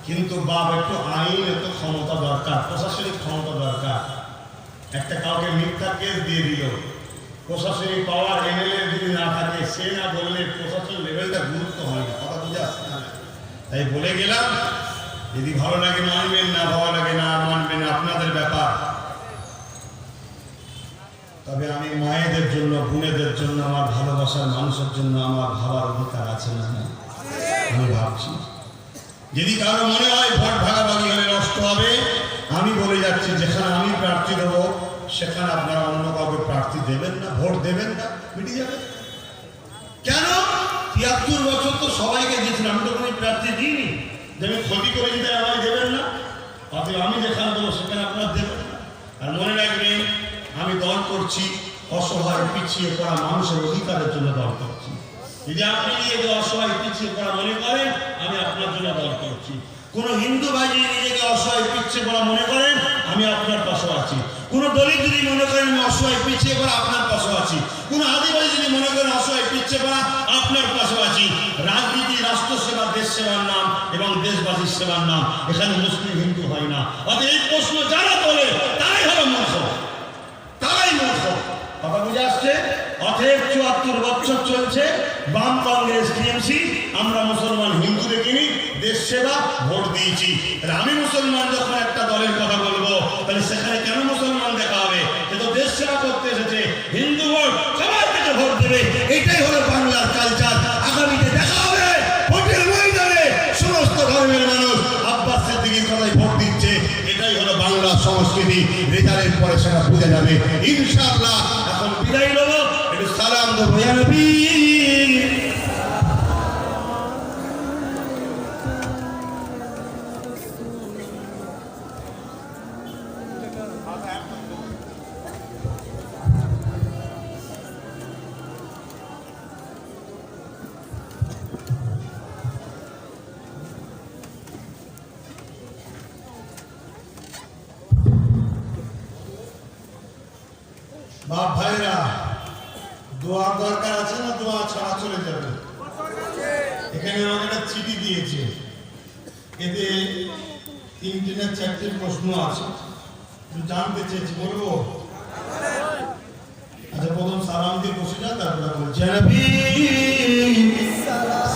[SPEAKER 1] কিন্তু বাপ একটু আইন, একটু ক্ষমতা দরকার, প্রশাসনিক ক্ষমতা দরকার। একটা কাউকে মিথ্যা কেস দিয়ে দিল, প্রশাসনিক পাওয়ার এমএলএ যদি না থাকে, সে না বললে প্রশাসন লেভেলটা গুরুত্ব হয় না। কথা বুঝে আসছে না? তাই বলে গেলাম, যদি ভালো লাগে মানবেন, না ভালো লাগে না মানবেন, আপনাদের ব্যাপার। তবে আমি মায়েদের জন্য, বোনেদের জন্য, আমার ভালোবাসার মানুষের জন্য আমার ভাবার অধিকার আছে না? আমি ভাবছি, যদি কারো মনে হয় ভোট ভাগাভাগি হলে নষ্ট হবে, আমি বলে যাচ্ছি, যেখানে আমি প্রার্থী দেবো সেখানে আপনারা অন্য কাউকে প্রার্থী দেবেন না, ভোট দেবেন না, মিটে যাবে। কেন? 73 বছর তো সবাইকে দিয়েছিলাম, আমি তো কোনো প্রার্থী দিইনি। দেবে ক্ষতি করে দিতে আমায় দেবেন না, অথবা আমি যেখানে দেবো সেখানে আপনারা দেবেন না। আর মনে রাখবেন, আমি দল করছি অসহায় পিছিয়ে পড়া মানুষের অধিকারের জন্য দল করছি। যদি আপনি নিজেকে অসহায় পিছিয়ে পড়া মনে করেন, আমি আপনার জন্য দল করছি। কোন হিন্দু ভাই যদি নিজেকে অসহায় পিছিয়ে পড়া মনে করেন, আমি আপনার পাশে আছি। কোন দলিত যদি মনে করেন আমি অসহায় পিছিয়ে পড়া, আপনার পাশে আছি। কোন আদিবাসী যদি মনে করেন অসহায় পিছিয়ে পড়া, আপনার পাশে আছি। রাজনীতি রাষ্ট্র সেবা, দেশ সেবার নাম এবং দেশবাসীর সেবার নাম। এখানে মুসলিম হিন্দু হয় না। অতএব এই প্রশ্ন যারা তোলে তারাই হলো মূর্খ, তারাই মূর্খ। কথা বুঝে আসছে? অতএব ৭৪ বছর চলছে বাম কংগ্রেস টিএমসি, আমরা মুসলমান হিন্দু দেখিনি, দেশ সেবা ভোট দিয়েছি। আমি মুসলমান যখন একটা দলের কথা বলবো তাহলে সেখানে কেন মুসলমান দেখা হবে? সে তো দেশ সেবা করতে এসেছে, হিন্দু ভোট সবাই থেকে ভোট দেবে, এটাই হলো বাংলার কালচার। আগামীতে দেখা হবে ভোটের ময়দানে সমস্ত ধর্মের মানুষ আব্বাস সিদ্দিকীর কথায় ভোট দিচ্ছে, এটাই হলো বাংলার সংস্কৃতি। রেজাল্টের পরে সেটা বুঝে যাবে ইনশাআল্লাহ। এখন বিদায় নেব, একটু সালাম দেবো ইয়া নবী। বাপ ভাইরা, দোয়ার দরকার আছে না দোয়া ছাড়া চলে যাবে? এখানে আমাকে একটা চিঠি দিয়েছে, এতে ৩টি না ৪টি প্রশ্ন আছে, জানতে চেয়েছি, বলবো? আচ্ছা, প্রথম সালাম দিয়ে বসে যান, তারপরে বলছি নবী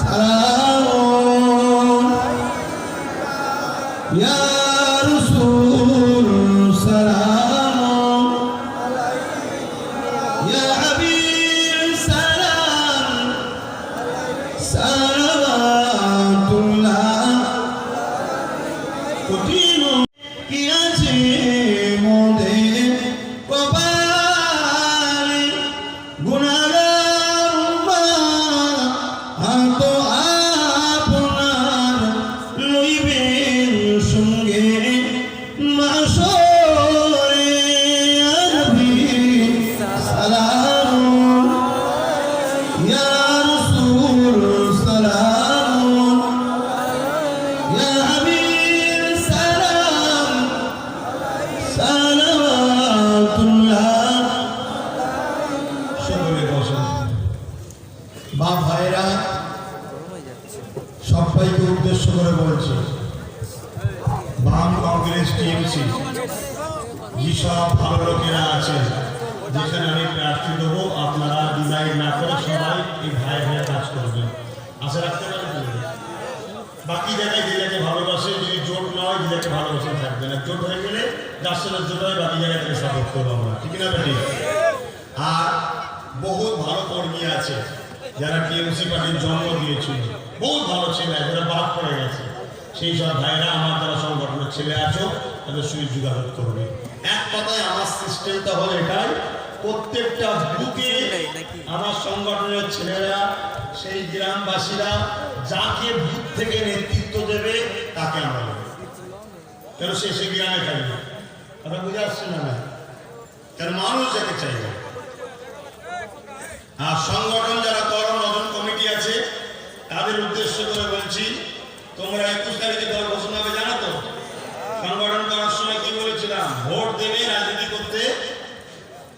[SPEAKER 1] সালাম ইয়া রাসূল সালাম সবাইকে উদ্দেশ্য করে বলছি, বাম কংগ্রেস টিএমসি যেসব ভালো লোকেরা আছেন, যেখানে আমি প্রার্থী দেবো, আপনারা ডিজাইন না করে সবাই এই ভাই ভাইয়ের কাজ করবেন, আশা রাখতে পারেন। বাকি জায়গায় যে যাকে ভালোবাসে, যদি জোট না হয় যে যাকে ভালোবাসে থাকবে না, জোট হয়ে গেলে যার সাথে জোট হয় বাকি জায়গায় থেকে সাপোর্ট করবো আমরা, ঠিক না বেটি? আর বহু ভালো কর্মী আছে যারা টিএমসি পার্টির জন্ম দিয়েছিল, বহু ভালো ছেলে, যারা বাদ পড়ে গেছে, সেই সব ভাইরা আমার যারা সংগঠনের ছেলে আছো তাদের সঙ্গে যোগাযোগ করবে। এক কথায় আমার সিস্টেমটা হলো এটাই, প্রত্যেকটা বুথে আমার সংগঠনের ছেলেরা, সেই গ্রামবাসীরা যাকে বুথ থেকে নেতৃত্ব দেবে তাকে আমরা দেবো, কেন সে সেই গ্রামে থাকবে। আপনারা বুঝে আসছেন না? কেন মানুষ যাকে চাইবে। আর সংগঠন যারা করণ নজন কমিটি আছে তাদের উদ্দেশ্য করে বলছি, তোমরা 21 তারিখে দল ঘোষণা হবে, জানো তো? সংগঠন করার সময় কি বলেছিলাম? ভোট দেবে, রাজনীতি করতে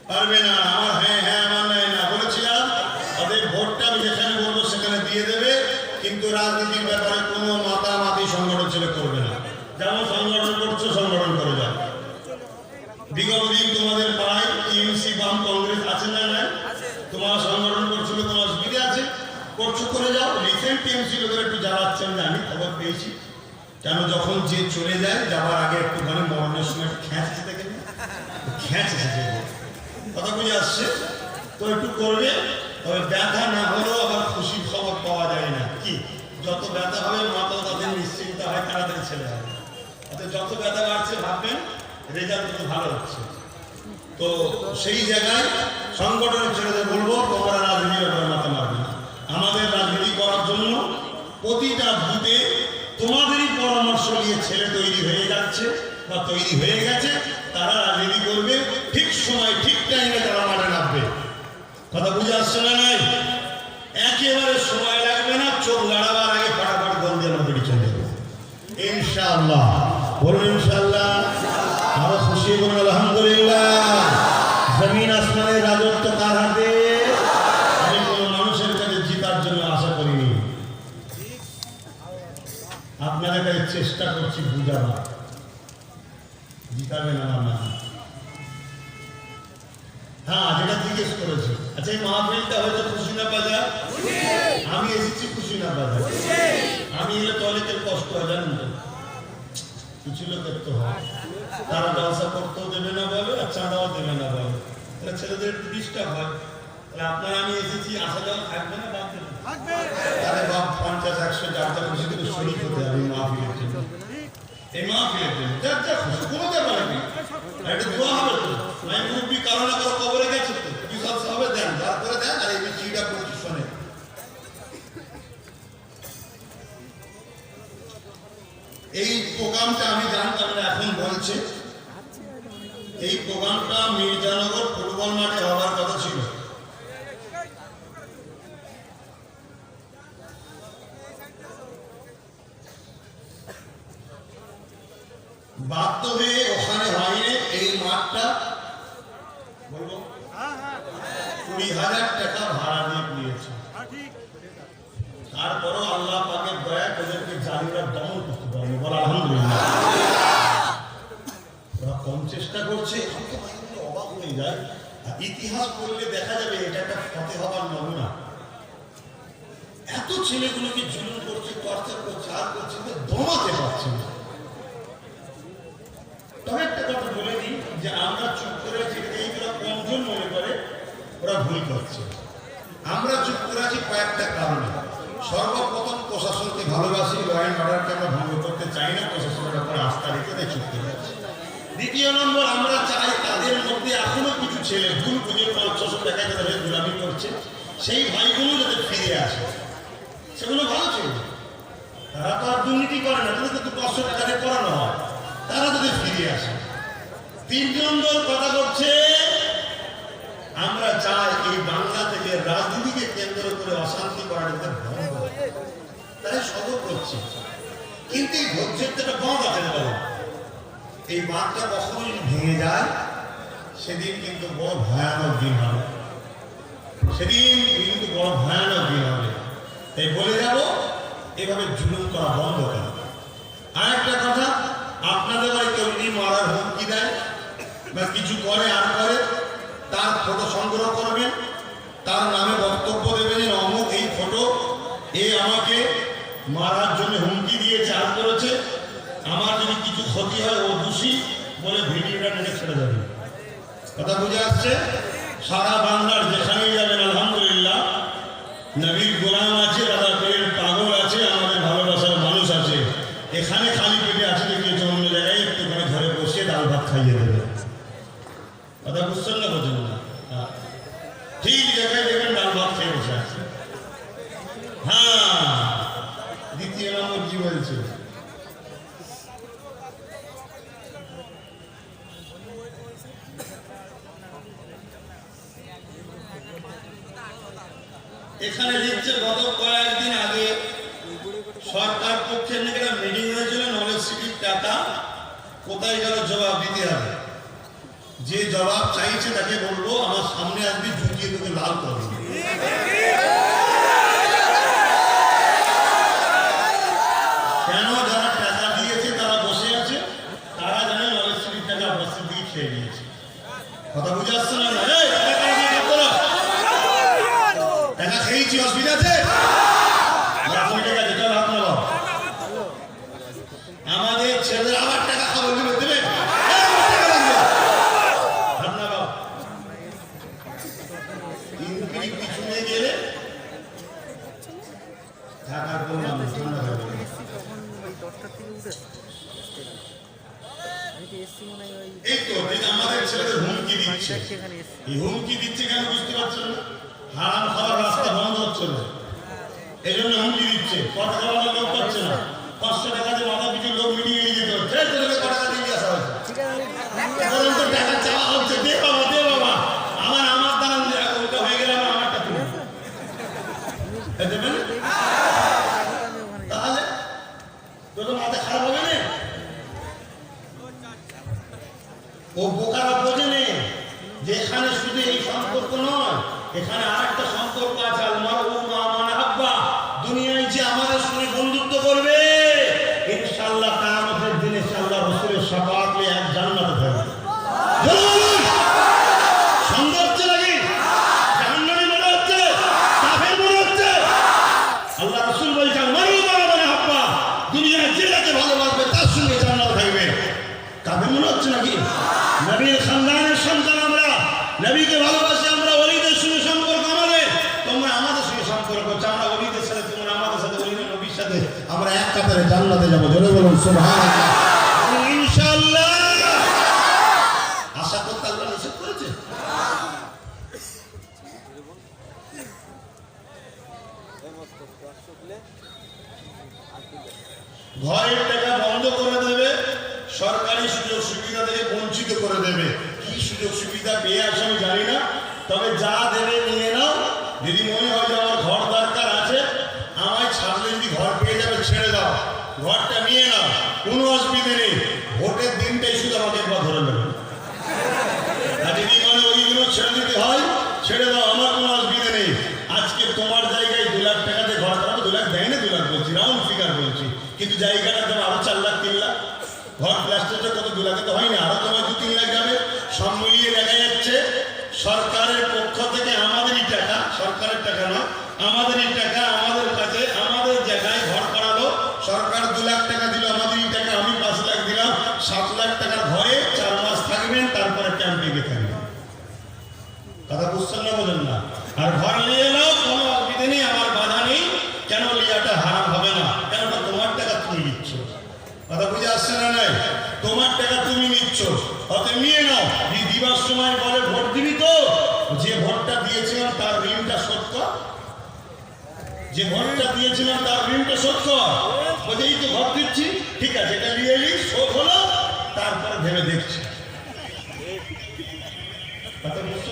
[SPEAKER 1] পারবে না। আমার হ্যাঁ হ্যাঁ, আমার নাই না বলেছিলাম। তাদের ভোটটা আমি যেখানে বলবো সেখানে দিয়ে দেবে, কিন্তু রাজনীতির ব্যাপারে কোনো মাতামাতি সংগঠন ছেলে করবে না। যেমন সংগঠন করছো সংগঠন করে যাও। বিগত দিন তোমাদের পাড়ায় টিএমসি বাম কংগ্রেস আছে না? নাই? তোমার সংগঠন করছিল, তোমার সুবিধা আছে, করছো করে যাও। রিসেন্ট টিএমসি লোকের একটু জ্বালাচ্ছেন, আমি খবর পেয়েছি। কেন যখন যে চলে যায় যাবার আগে একটুখানি মরণের সময় খ্যাঁচ থেকে খ্যাঁচ এসেছে, কথা বুঝে আসছে তো একটু করবে। তবে ব্যথা না হলেও আবার খুশির খবর পাওয়া যায় না। কি যত ব্যথা হবে মাথা তাদের নিশ্চিন্ত হয়, তাড়াতাড়ি ছেলে হবে। অর্থাৎ যত ব্যথা বাড়ছে ভাববেন রেজাল্ট তত ভালো হচ্ছে। তো সেই জায়গায় সংগঠনের ছেলেদের বলবো, তোমরা রাজনীতির ব্যাপারে মাথা মারবে না। আমাদের রাজনীতি করার জন্য প্রতিটা বুথে তোমাদেরই পরামর্শ নিয়ে ছেলে তৈরি হয়ে যাচ্ছে বা তৈরি হয়ে গেছে, তারা রাজনীতি করবে। ঠিক সময় ঠিক টাইমে তারা মাঠে নামবে। কথা বুঝে আসছে না? নাই, একেবারে সময় লাগবে না, চোখ লাড়াবার আগে ফাটাফাট গোল দিয়ে নদী চলে যাবে ইনশাআল্লাহ। বলুন ইনশাআল্লাহ, আরো খুশি বলুন আলহামদুলিল্লাহ। জমিন আসমানের রাজত্ব কার হাতে? আমি কোনো মানুষের কাছে জিতার জন্য আশা করিনি, আপনাদের কাছে চেষ্টা করছি বুঝাবার। জিতাবেন আমার না, হ্যাঁ, যেটা জিজ্ঞেস করেছে। আচ্ছা, এই মাহফিলটা হয়তো খুশি না বাজার, আমি এসেছি খুশি না বাজার। আমি এলে তো অনেকের কষ্ট হয়, জানেন তো, কিছু লোকের তো হয়, তারা ব্যবসা করতেও দেবে না বলে, আর চাঁদাও দেবে না বলে, তাহলে ছেলেদের একটু ডিস্টার্ব হয়। তাহলে আপনারা আমি এসেছি, আসা যাওয়া থাকবে না, বাদ দেবে, তাহলে বাপ 50-100 যার যা খুশি থেকে শরীর হতে হবে এই মাহফিলের জন্য, এই মাহফিলের জন্য যার যা খুশি, কোনো ব্যাপার নেই। একটা দোয়া হবে তো, আমি মুরব্বী কারো না কারো কবরে গেছে তো, বিশাল সাহেবে দেন, তারপরে দেন, আর এই চিটা করছি শোনে। এই প্রোগ্রামটা আমি জানতাম না, এখন বলছে এই প্রোগ্রামটা মির্জানগর ফুটবল মাঠে হওয়ার কথা ছিল। বাধ্য হয়ে ওখানে হয়নি, এই মাঠটা বলবো 20,000 টাকা ভাড়া দিয়ে নিয়েছে। তারপরও আল্লাহ পাকের দয়া, ওদেরকে জালিরা দমন করতে পারেনি, বলা আলহামদুলিল্লাহ। ওরা কম চেষ্টা করছে, অবাক হয়ে যায়। ইতিহাস পড়লে দেখা যাবে এটা একটা ফতে হবার নমুনা। এত ছেলেগুলোকে জুলুম করছে, টর্চার করছে, আর করছে, দমাতে পারছে না। তবে একটা কথা বলে দিই, যে আমরা চুপ করে আছি, এইগুলো কমজন মনে করে ওরা ভুল করছে। আমরা চুপ করে আছি কয়েকটা কারণে। সর্বপ্রথম, প্রশাসনকে ভালোবাসি, ল অ্যান্ড অর্ডারকে আমরা ভঙ্গ করতে চাই না, প্রশাসনের উপরে আস্থা রেখে তাই চুপ করে আছি। দ্বিতীয় নম্বর, আমরা চাই তাদের মধ্যে এখনো কিছু ছেলে ভুল বুঝে 500-600 টাকা করে গোলামি করছে, সেই ভাইগুলো যাতে ফিরে আসে, সেগুলো ভালো ছিল। তারা তো আর দুর্নীতি করে না, তাদের তো 500 টাকা দিয়ে করানো হয়, তারা যদি ফিরে আসে। 3 নম্বর কথা করছে, আমরা চাই এই বাংলা থেকে রাজনীতিকে কেন্দ্র করে অশান্তি করার একটা বন্ধ, তাই সতর্ক করছে। কিন্তু এই ধৈর্যের একটা বাঁধ আছে না, এই বাঁধটা কখনই ভেঙে যায়, সেদিন কিন্তু বড় ভয়ানক দিন হবে, সেদিন কিন্তু বড় ভয়ানক দিন হবে। তাই বলে যাব, এভাবে জুলুম করা বন্ধ করা। আর একটা কথা, আপনাদের বাড়ি কেউ যদি মারার হুমকি দেয় বা কিছু করে আর করে, তার ফটো সংগ্রহ করবেন, তার নামে বক্তব্য দেবেন যে অমুক এই ফটো, এ আমাকে মারার জন্য হুমকি দিয়েছে, আর করেছে, আমার যদি কিছু ক্ষতি হয় ও দোষী বলে ভিডিওটা নেটে ছেড়ে যাবে। কথা বুঝে আসছে? সারা বাংলার যেখানেই যাবেন, আলহামদুলিল্লাহ, নবীর গোলাম আছে, রাজাপীরের পাগল আছে, আমাদের ভালোবাসার মানুষ আছে। এখানে খালি পেটে আছে দেখিয়েছে, অন্য জায়গায় একটুখানি ঘরে বসে ডাল ভাত খাইয়ে দেবে। কথা বুঝছেন না? বোঝেন না? ঠিক জায়গায় দেখবেন ডাল ভাত খেয়ে বসে আছে। হ্যাঁ, দ্বিতীয় নম্বর কি বলছে, এখানে লিখছে গত কয়েকদিন আগে সরকার পক্ষের নাকি একটা মিটিং হয়েছিল, নলেজ সিটির টাকা কোথায় গেল জবাব দিতে হবে। যে জবাব চাইছে তাকে বলবো, আমার সামনে আসবি, ঝুঁকিয়ে তোকে লাল করবো। কেন? যারা টাকা দিয়েছে তারা বসে আছে, তারা জানে নলেজ সিটির টাকা বসে দিয়ে খেয়ে নিয়েছে। কথা বুঝে আসছে না? টাকা খেয়েছি, অসুবিধা আছে? আমাদের ছেলেরা আবার টাকা খাবার দেবে, পিছনে গেলে টাকার এই তো আমাদের ছেলেদের হুমকি দিচ্ছে। এই হুমকি দিচ্ছে কেন বুঝতে পারছেন না? হারাম খাওয়ার রাস্তা বন্ধ হচ্ছে না, এই জন্য হুমকি দিচ্ছে। কত টাকা লোক পাচ্ছে না, 500 টাকা দিয়ে মাথা পিছু লোক মিটিয়ে নিয়ে যেতে হচ্ছে, টাকা দিয়ে আসা হয়েছে। টাকা চাওয়া হচ্ছে, দে বাবা, দে বাবা, আমার দাঁড়ান ওটা হয়ে গেলে আমারটা তুলে দেবেন, তাহলে তোর মাথা খারাপ হবে না। ও বোকারা বোঝে নেই যে এখানে শুধু এই সম্পর্ক নয়, এখানে আরেকটা সম্পর্ক আছে। দুনিয়ায় যে আমাদের সঙ্গে বন্ধুত্ব করবে, ইনশাআল্লাহ কিয়ামতের দিনে আল্লাহ রাসূলের শাফাআতে এক জান্নাতে থাকবে। সৌন্দর্য নবীকে ভালোবাসি আমরা, ওলিদের সঙ্গে সম্পর্ক আমাদের, তোমরা আমাদের সঙ্গে সম্পর্ক করছো, আমরা ওলিদের সাথে, তোমরা আমাদের সাথে, ওলিদের নবীর সাথে আমরা এক কাতারে জান্নাতে যাবো। জোরে বলুন সুবহানাল্লাহ, ইনশাআল্লাহ। আশা করতে আল্লাহ নিষেধ করেছে? ঘরের টাকা বন্ধ করে দেবে, সরকারি সুযোগ সুবিধা থেকে বঞ্চিত করে দেবে। কি সুযোগ সুবিধা পেয়ে আসে আমি জানি না, তবে যা দেবে নিয়ে নাও। যদি মনে হয় যে আমার ঘর দরকার আছে, আমায় ছাড়লে যদি ঘর পেয়ে যাবে ছেড়ে দাও, ঘরটা নিয়ে নাও, কোনো অসুবিধে নেই। ভোটের দিনটাই শুধু আমাকে একবার ধরে নেবে। আর যদি মানে ওইগুলো ছেড়ে দিতে হয় ছেড়ে দাও, আমার কোনো অসুবিধে নেই। আজকে তোমার জায়গায় 2 লাখ টাকাতে ঘর করাবো, 2 লাখ দেয় না, 2 লাখ বলছি, রাউন্ড ফিগার বলছি, কিন্তু জায়গাটা দেবো আরো 4 লাখ 3 লাখ। ঘর প্লাস্টারটা কত 2 লাখে তো হয় না, আরো তোমার 2-3 লাখ যাবে। সব মিলিয়ে দেখা যাচ্ছে সরকারের পক্ষ থেকে আমাদেরই টাকা, সরকারের টাকা নয়, আমাদেরই টাকা আমাদের কাছে, আমাদের জায়গায় ঘর করালো। সরকার 2 লাখ টাকা দিল, আমাদেরই টাকা, আমি 5 লাখ দিলাম। 7 লাখ টাকার ঘরে 4 মাস থাকবেন, তারপরে ক্যাম্পিংয়ে থাকবেন। কথা বুঝছেন না, বলেন না? আর ঘর নিয়ে নাও, কোনো অসুবিধা নেই, আমার বাধা নেই। কেন লিয়াটা হারাম হবে না? কেন তোমার টাকা তুমি নিচ্ছ। কথা বুঝে আসছে না? নাই, তোমার টাকা তুমি নিচ্ছ, অতএব নিয়ে নাও। দিবার সময় বলে ভোট দিবি তো, যে ভোটটা দিয়েছিলাম তার ঋণটা শোধ কর, যে ভোটটা দিয়েছিলাম তার ঋণটা শোধ কর। বলছে এই তো ভোট দিচ্ছি, ঠিক আছে, এটা নিয়ে এলি, শোধ হলো, তারপরে ভেবে দেখছি। কথা বুঝছো?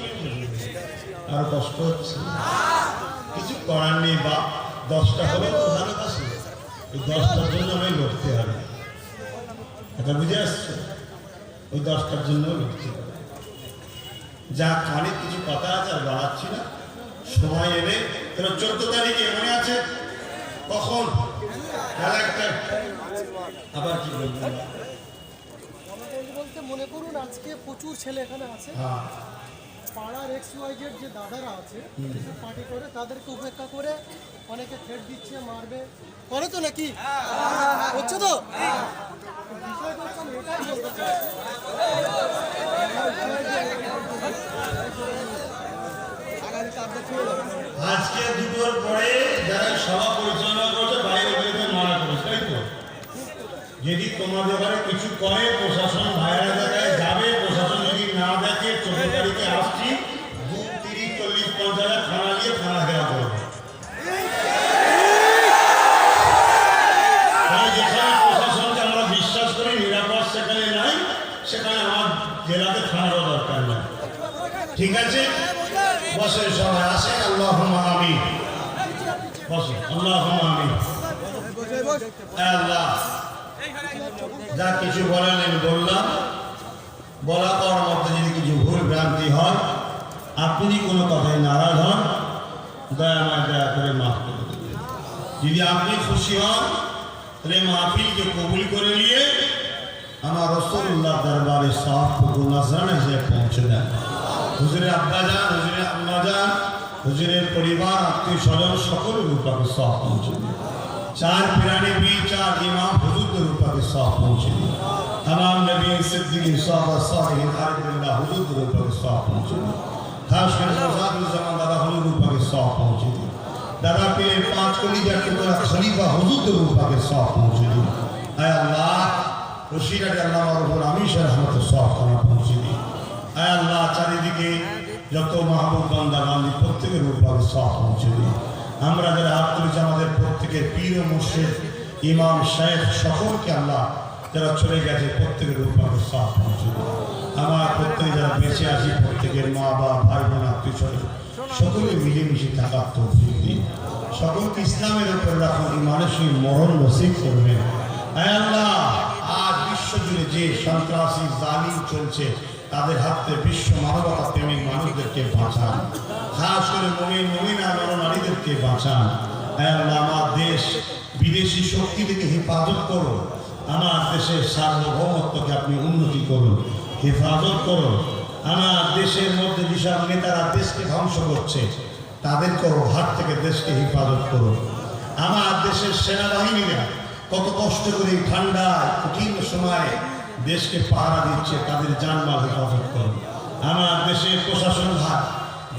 [SPEAKER 1] আর কষ্ট হচ্ছে, কিছু করার নেই। বা 10টা হলে তো ভালোবাসি, ওই 10টার জন্য আমি লড়তে হবে। এটা বুঝে আসছে? ওই 10টার জন্য লড়তে হবে। যা অনেক কিছু কথা আছে, আর বাড়াচ্ছি না, সময় এলে। 14 তারিখে মনে আছে কখন? আবার কি বলবেন?
[SPEAKER 2] বলতে মনে করুন আজকে প্রচুর ছেলে এখানে আছে, পাড়ার XYZ যে দাদারা আছে পার্টি করে, তাদেরকে উপেক্ষা করে অনেকে থ্রেট দিচ্ছে, মারবে, করে তো নাকি? হচ্ছে তো? বিষয়টা হচ্ছে আমি এটাই বলতে চাইছি,
[SPEAKER 1] আজকে দুটোর পরে যারা সভা পরিচালনা করছে বাইরে বেরোতে মানা করেছে, তাই তো? যদি তোমাদের ঘরে কিছু করে, প্রশাসন ভাইরা জায়গায় যাবে, প্রশাসন যদি না দেখে 14 তারিখে আসছি, 2, 30, 40, 50 থানা নিয়ে থানা ঘেরা করবে। যেখানে প্রশাসনকে আমরা বিশ্বাস করি, নিরাপদ সেখানে নাই, সেখানে আমার জেলাতে থানারও দরকার নাই। ঠিক আছে, বসে সবাই, আসেন। আল্লাহুম্মা আমিন। বসে, আল্লাহুম্মা আমিন। আল্লাহ যা কিছু বলেন আমি বললাম, বলা করার মধ্যে যদি কিছু ভুল ভ্রান্তি হয়, আপনি যদি কোনো কথায় নারাজ হন, দয়া করে মাফ করে দেবেন। যদি আপনি খুশি হন, তাহলে মাহফিলকে কবুল করে নিয়ে আমার রাসূলুল্লাহ দরবারে সাফ গুনাহগার হিসেবে পৌঁছে দেন। হুজুরের আব্বা যান, হুজুরের আম্মা যান, হুজুরের পরিবার, আত্মীয় স্বজন সকলের রূপাকে সাফ পৌঁছে দিন। 4 পিরানে भी 4 इमाम हुजूर के रूप के साथ पहुंचे, तमाम नबी सिद्दीकीन साहबा सालिहीन आरिफिल्लाह हुजूर के रूप के साथ पहुंचे, खास कर आजाद जमान दादा हुजूर रूप के साथ पहुंचे, दादा पीर 5 कलीजा टुकड़ा खलीफा हुजूर के रूप के साथ पहुंचे। ऐ अल्लाह खुशीरा के अल्लाह और हमेशा रहमत साफ करना पहुंचे। ऐ अल्लाह চারিদিকে যত মাহবুব বান্দা বান্দি প্রত্যেকের রূপ के साथ पहुंचे। আমরা যারা হাত তুলেছি আমাদের প্রত্যেকের পীর ও মুর্শিদ, ইমাম, শেখ সকলকে আল্লাহ যারা চলে গেছে প্রত্যেকের রূপকে সাফ পৌঁছে দিন। আমার প্রত্যেকে যারা বেঁচে আছি প্রত্যেকের মা বাবা, ভাই বোন, আত্মীয় স্বজন সকলে মিলেমিশে থাকার তৌফিক দিন। সকলকে ইসলামের উপর রাখুন, ইমানের সঙ্গে মরণ নসিব করবেন। আল্লাহ আজ বিশ্বজুড়ে যে সন্ত্রাসী জালিম চলছে, তাদের হাত থেকে বিশ্ব মানবতা প্রেমিক মানুষদেরকে বাঁচান, খাস করে মুমিন মুমিনা নরনারীদেরকে বাঁচান। আল্লাহ আমার দেশ বিদেশি শক্তি থেকে হেফাজত করুন, আমার দেশের সার্বভৌমত্বকে আপনি উন্নতি করুন, হেফাজত করুন। আমার দেশের মধ্যে যেসব নেতারা দেশকে ধ্বংস করছে, তাদেরকেও হাত থেকে দেশকে হেফাজত করুন। আমার দেশের সেনাবাহিনীরা কত কষ্ট করে ঠান্ডায় কঠিন সময়ে দেশকে পাহারা দিচ্ছে, তাদের জানমাল হেফাজত করুন। আমার দেশের প্রশাসন ভাগ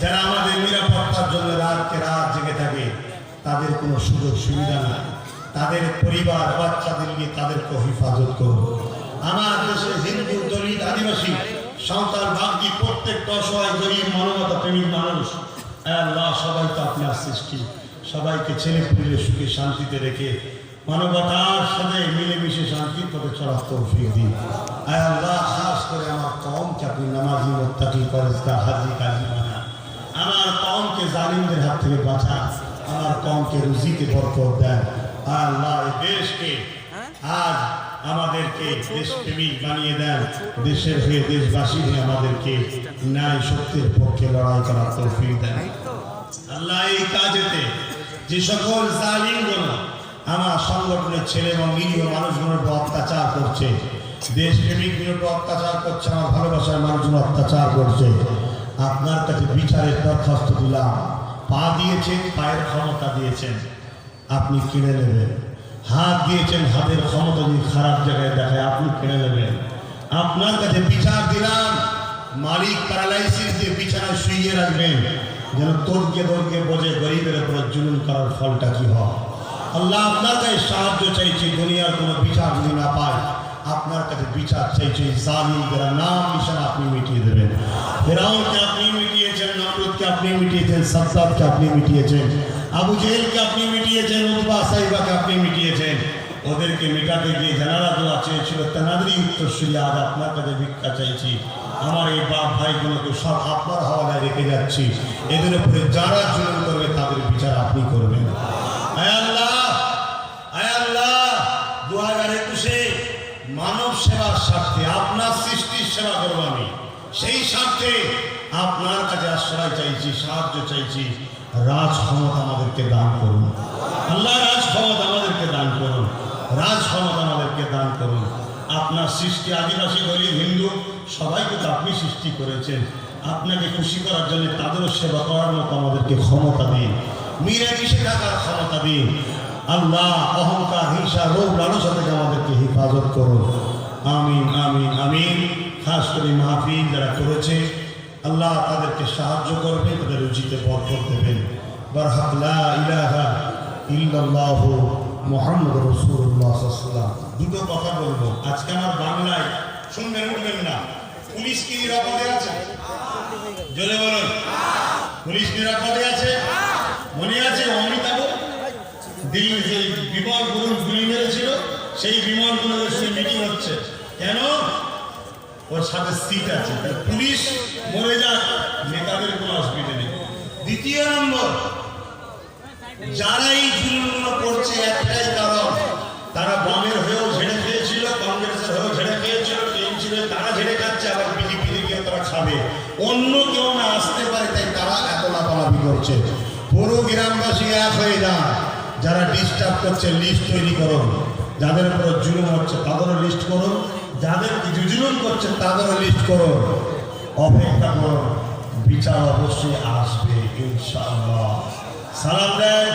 [SPEAKER 1] যারা আমাদের নিরাপত্তার জন্য রাতকে রাত জেগে থাকে, তাদের কোনো সুযোগ সুবিধা নাই। তাদের পরিবার বাচ্চাদের নিয়ে তাদেরকে হেফাজত করুন। আমার দেশে হিন্দু, দলিত, আদিবাসী, সাঁওতাল, বাগদি প্রত্যেকটা অসহায় গরিব মানবতা প্রেমিক মানুষ, আল্লাহ সবাই তো আপনার সৃষ্টি, সবাইকে ছেলে পুলে সুখে শান্তিতে রেখে মানবতার সাথে মিলেমিশে শান্তির পথে চলার তৌফিক দিন। আল্লাহ খাস করে আমার কওমকে আপনি নামাজি, মুত্তাকি, পরেজগার, হাজি, কাজী বানান। আমার কওমকে জালিমদের হাত থেকে বাঁচান। আমার কওমকে রুজিতে বরকত দেন। আল্লাহ এই দেশকে আজ আমাদেরকে দেশপ্রেমিক বানিয়ে দেন। দেশের হয়ে, দেশবাসী হয়ে আমাদেরকে ন্যায় সত্যের পক্ষে লড়াই করার তৌফিক দেন। আল্লাহ এই কাজেতে যে সকল জালিমগুলো আমার সংগঠনের ছেলে এবং নিরীহ মানুষগুলোর উপর অত্যাচার করছে, দেশপ্রেমিকগুলোর উপর অত্যাচার করছে, আমার ভালোবাসার মানুষগুলো অত্যাচার করছে, আপনার কাছে বিচারের দরখাস্ত দিলাম। পা দিয়েছেন, পায়ের ক্ষমতা দিয়েছেন, আপনি কিনে নেবেন। হাত দিয়েছেন, হাতের ক্ষমতা যদি খারাপ জায়গায় দেখায় আপনি কিনে নেবেন। আপনার কাছে বিচার দিলাম, মালিক প্যারালাইসিস দিয়ে বিছানায় শুইয়ে রাখবেন, যেন দর্গে দর্গে বোঝে গরিবের উপর জুলুম করার ফলটা কি হয়। আল্লাহ আপনার কাছে সাহায্য চাইছি, দুনিয়ার কোনো বিচার যদি না পায় আপনার কাছে বিচার চাইছি। জালিমদের নাম নিশানা আপনি মিটিয়ে দেবেন। ফিরাউনকে আপনি মিটিয়েছেন, নমরুদকে আপনি মিটিয়েছেন, সাদ্দাতকে আপনি মিটিয়েছেন, আবু জেহেলকে আপনি মিটিয়েছেন, উতবা সাইবাকে আপনি মিটিয়েছেন। ওদেরকে মেটাতে গিয়ে যারা দোয়া চেয়েছিল তেনাদেরই উত্তরসূরি আজ আপনার কাছে ভিক্ষা চাইছি। আমার এই বাপ ভাইগুলোকে সব আপনার হাওয়ালায় রেখে যাচ্ছি। এদের উপরে যারা জুলুম করবে তাদের বিচার আপনি করবেন। আয় আল্লাহ, আয় আল্লাহ, 2021-এ মানব সেবার স্বার্থে, আপনার সৃষ্টির সেবা করবো আমি, সেই স্বার্থে আপনার কাছে আশ্রয় চাইছি, সাহায্য চাইছি। রাজ ক্ষমতা আমাদেরকে দান করুন আল্লাহ, রাজ ক্ষমতা আমাদেরকে দান করুন, রাজ ক্ষমতা আমাদেরকে দান করুন। আপনার সৃষ্টি আদিবাসী, গরিব, হিন্দু সবাইকে তো আপনি সৃষ্টি করেছেন। আপনাকে খুশি করার জন্য তাদেরও সেবা করার মতো আমাদেরকে ক্ষমতা দিন, মিলেমিশে থাকার ক্ষমতা দিন। আল্লাহ অহংকার, হিংসা, রোগ, লালসা থেকে আমাদেরকে হেফাজত করুন। আমিন, আমিন, আমিন। খাস করে মাহফিল যারা করেছে আল্লাহ তাদেরকে সাহায্য করবে, তাদের রুচিতে বরকত দেবেন। বারহাক লা ইলাহা ইল্লাল্লাহু মুহাম্মাদুর রাসূলুল্লাহ সাল্লাল্লাহু আলাইহি ওয়াসাল্লাম। দুটো কথা বলবো আজকে আমার বাংলায়, শুনবেন উঠবেন না। পুলিশ কি নিরাপদে আছে? জোরে বলুন, পুলিশ নিরাপদে আছে? মনে আছে অমিতাভ দিল্লি যে বিমানগুলো গুলি মেরেছিল, সেই বিমানগুলোর সেই মিটিং হচ্ছে কেন? ওর সাথে সিট আছে। পুলিশ মরে যাক, নেতাদের কোনো অসুবিধা নেই। দ্বিতীয় নম্বর, যারা এই জুলুমগুলো করছে একটাই কারণ, তারা বামের হয়েও ঝেড়ে খেয়েছিল, কংগ্রেসের হয়েও ঝেড়ে খেয়েছিল, টিএমসির হয়ে তারা ঝেড়ে খাচ্ছে, আবার বিজেপিতে গিয়ে তারা খাবে। অন্য কেউ না আসতে পারে তাই তারা এত লাফালাফি করছে। পুরো গ্রামবাসী এক হয়ে যান। যারা ডিস্টার্ব করছে লিস্ট তৈরি করুন, যাদের উপর জুলুম হচ্ছে তাদেরও লিস্ট করুন, যাদের জুলুম করছে তাদেরও লিস্ট করুন। অপেক্ষা করুন, বিচার অবশ্যই আসবে ইনশাআল্লাহ। সালাম দেন।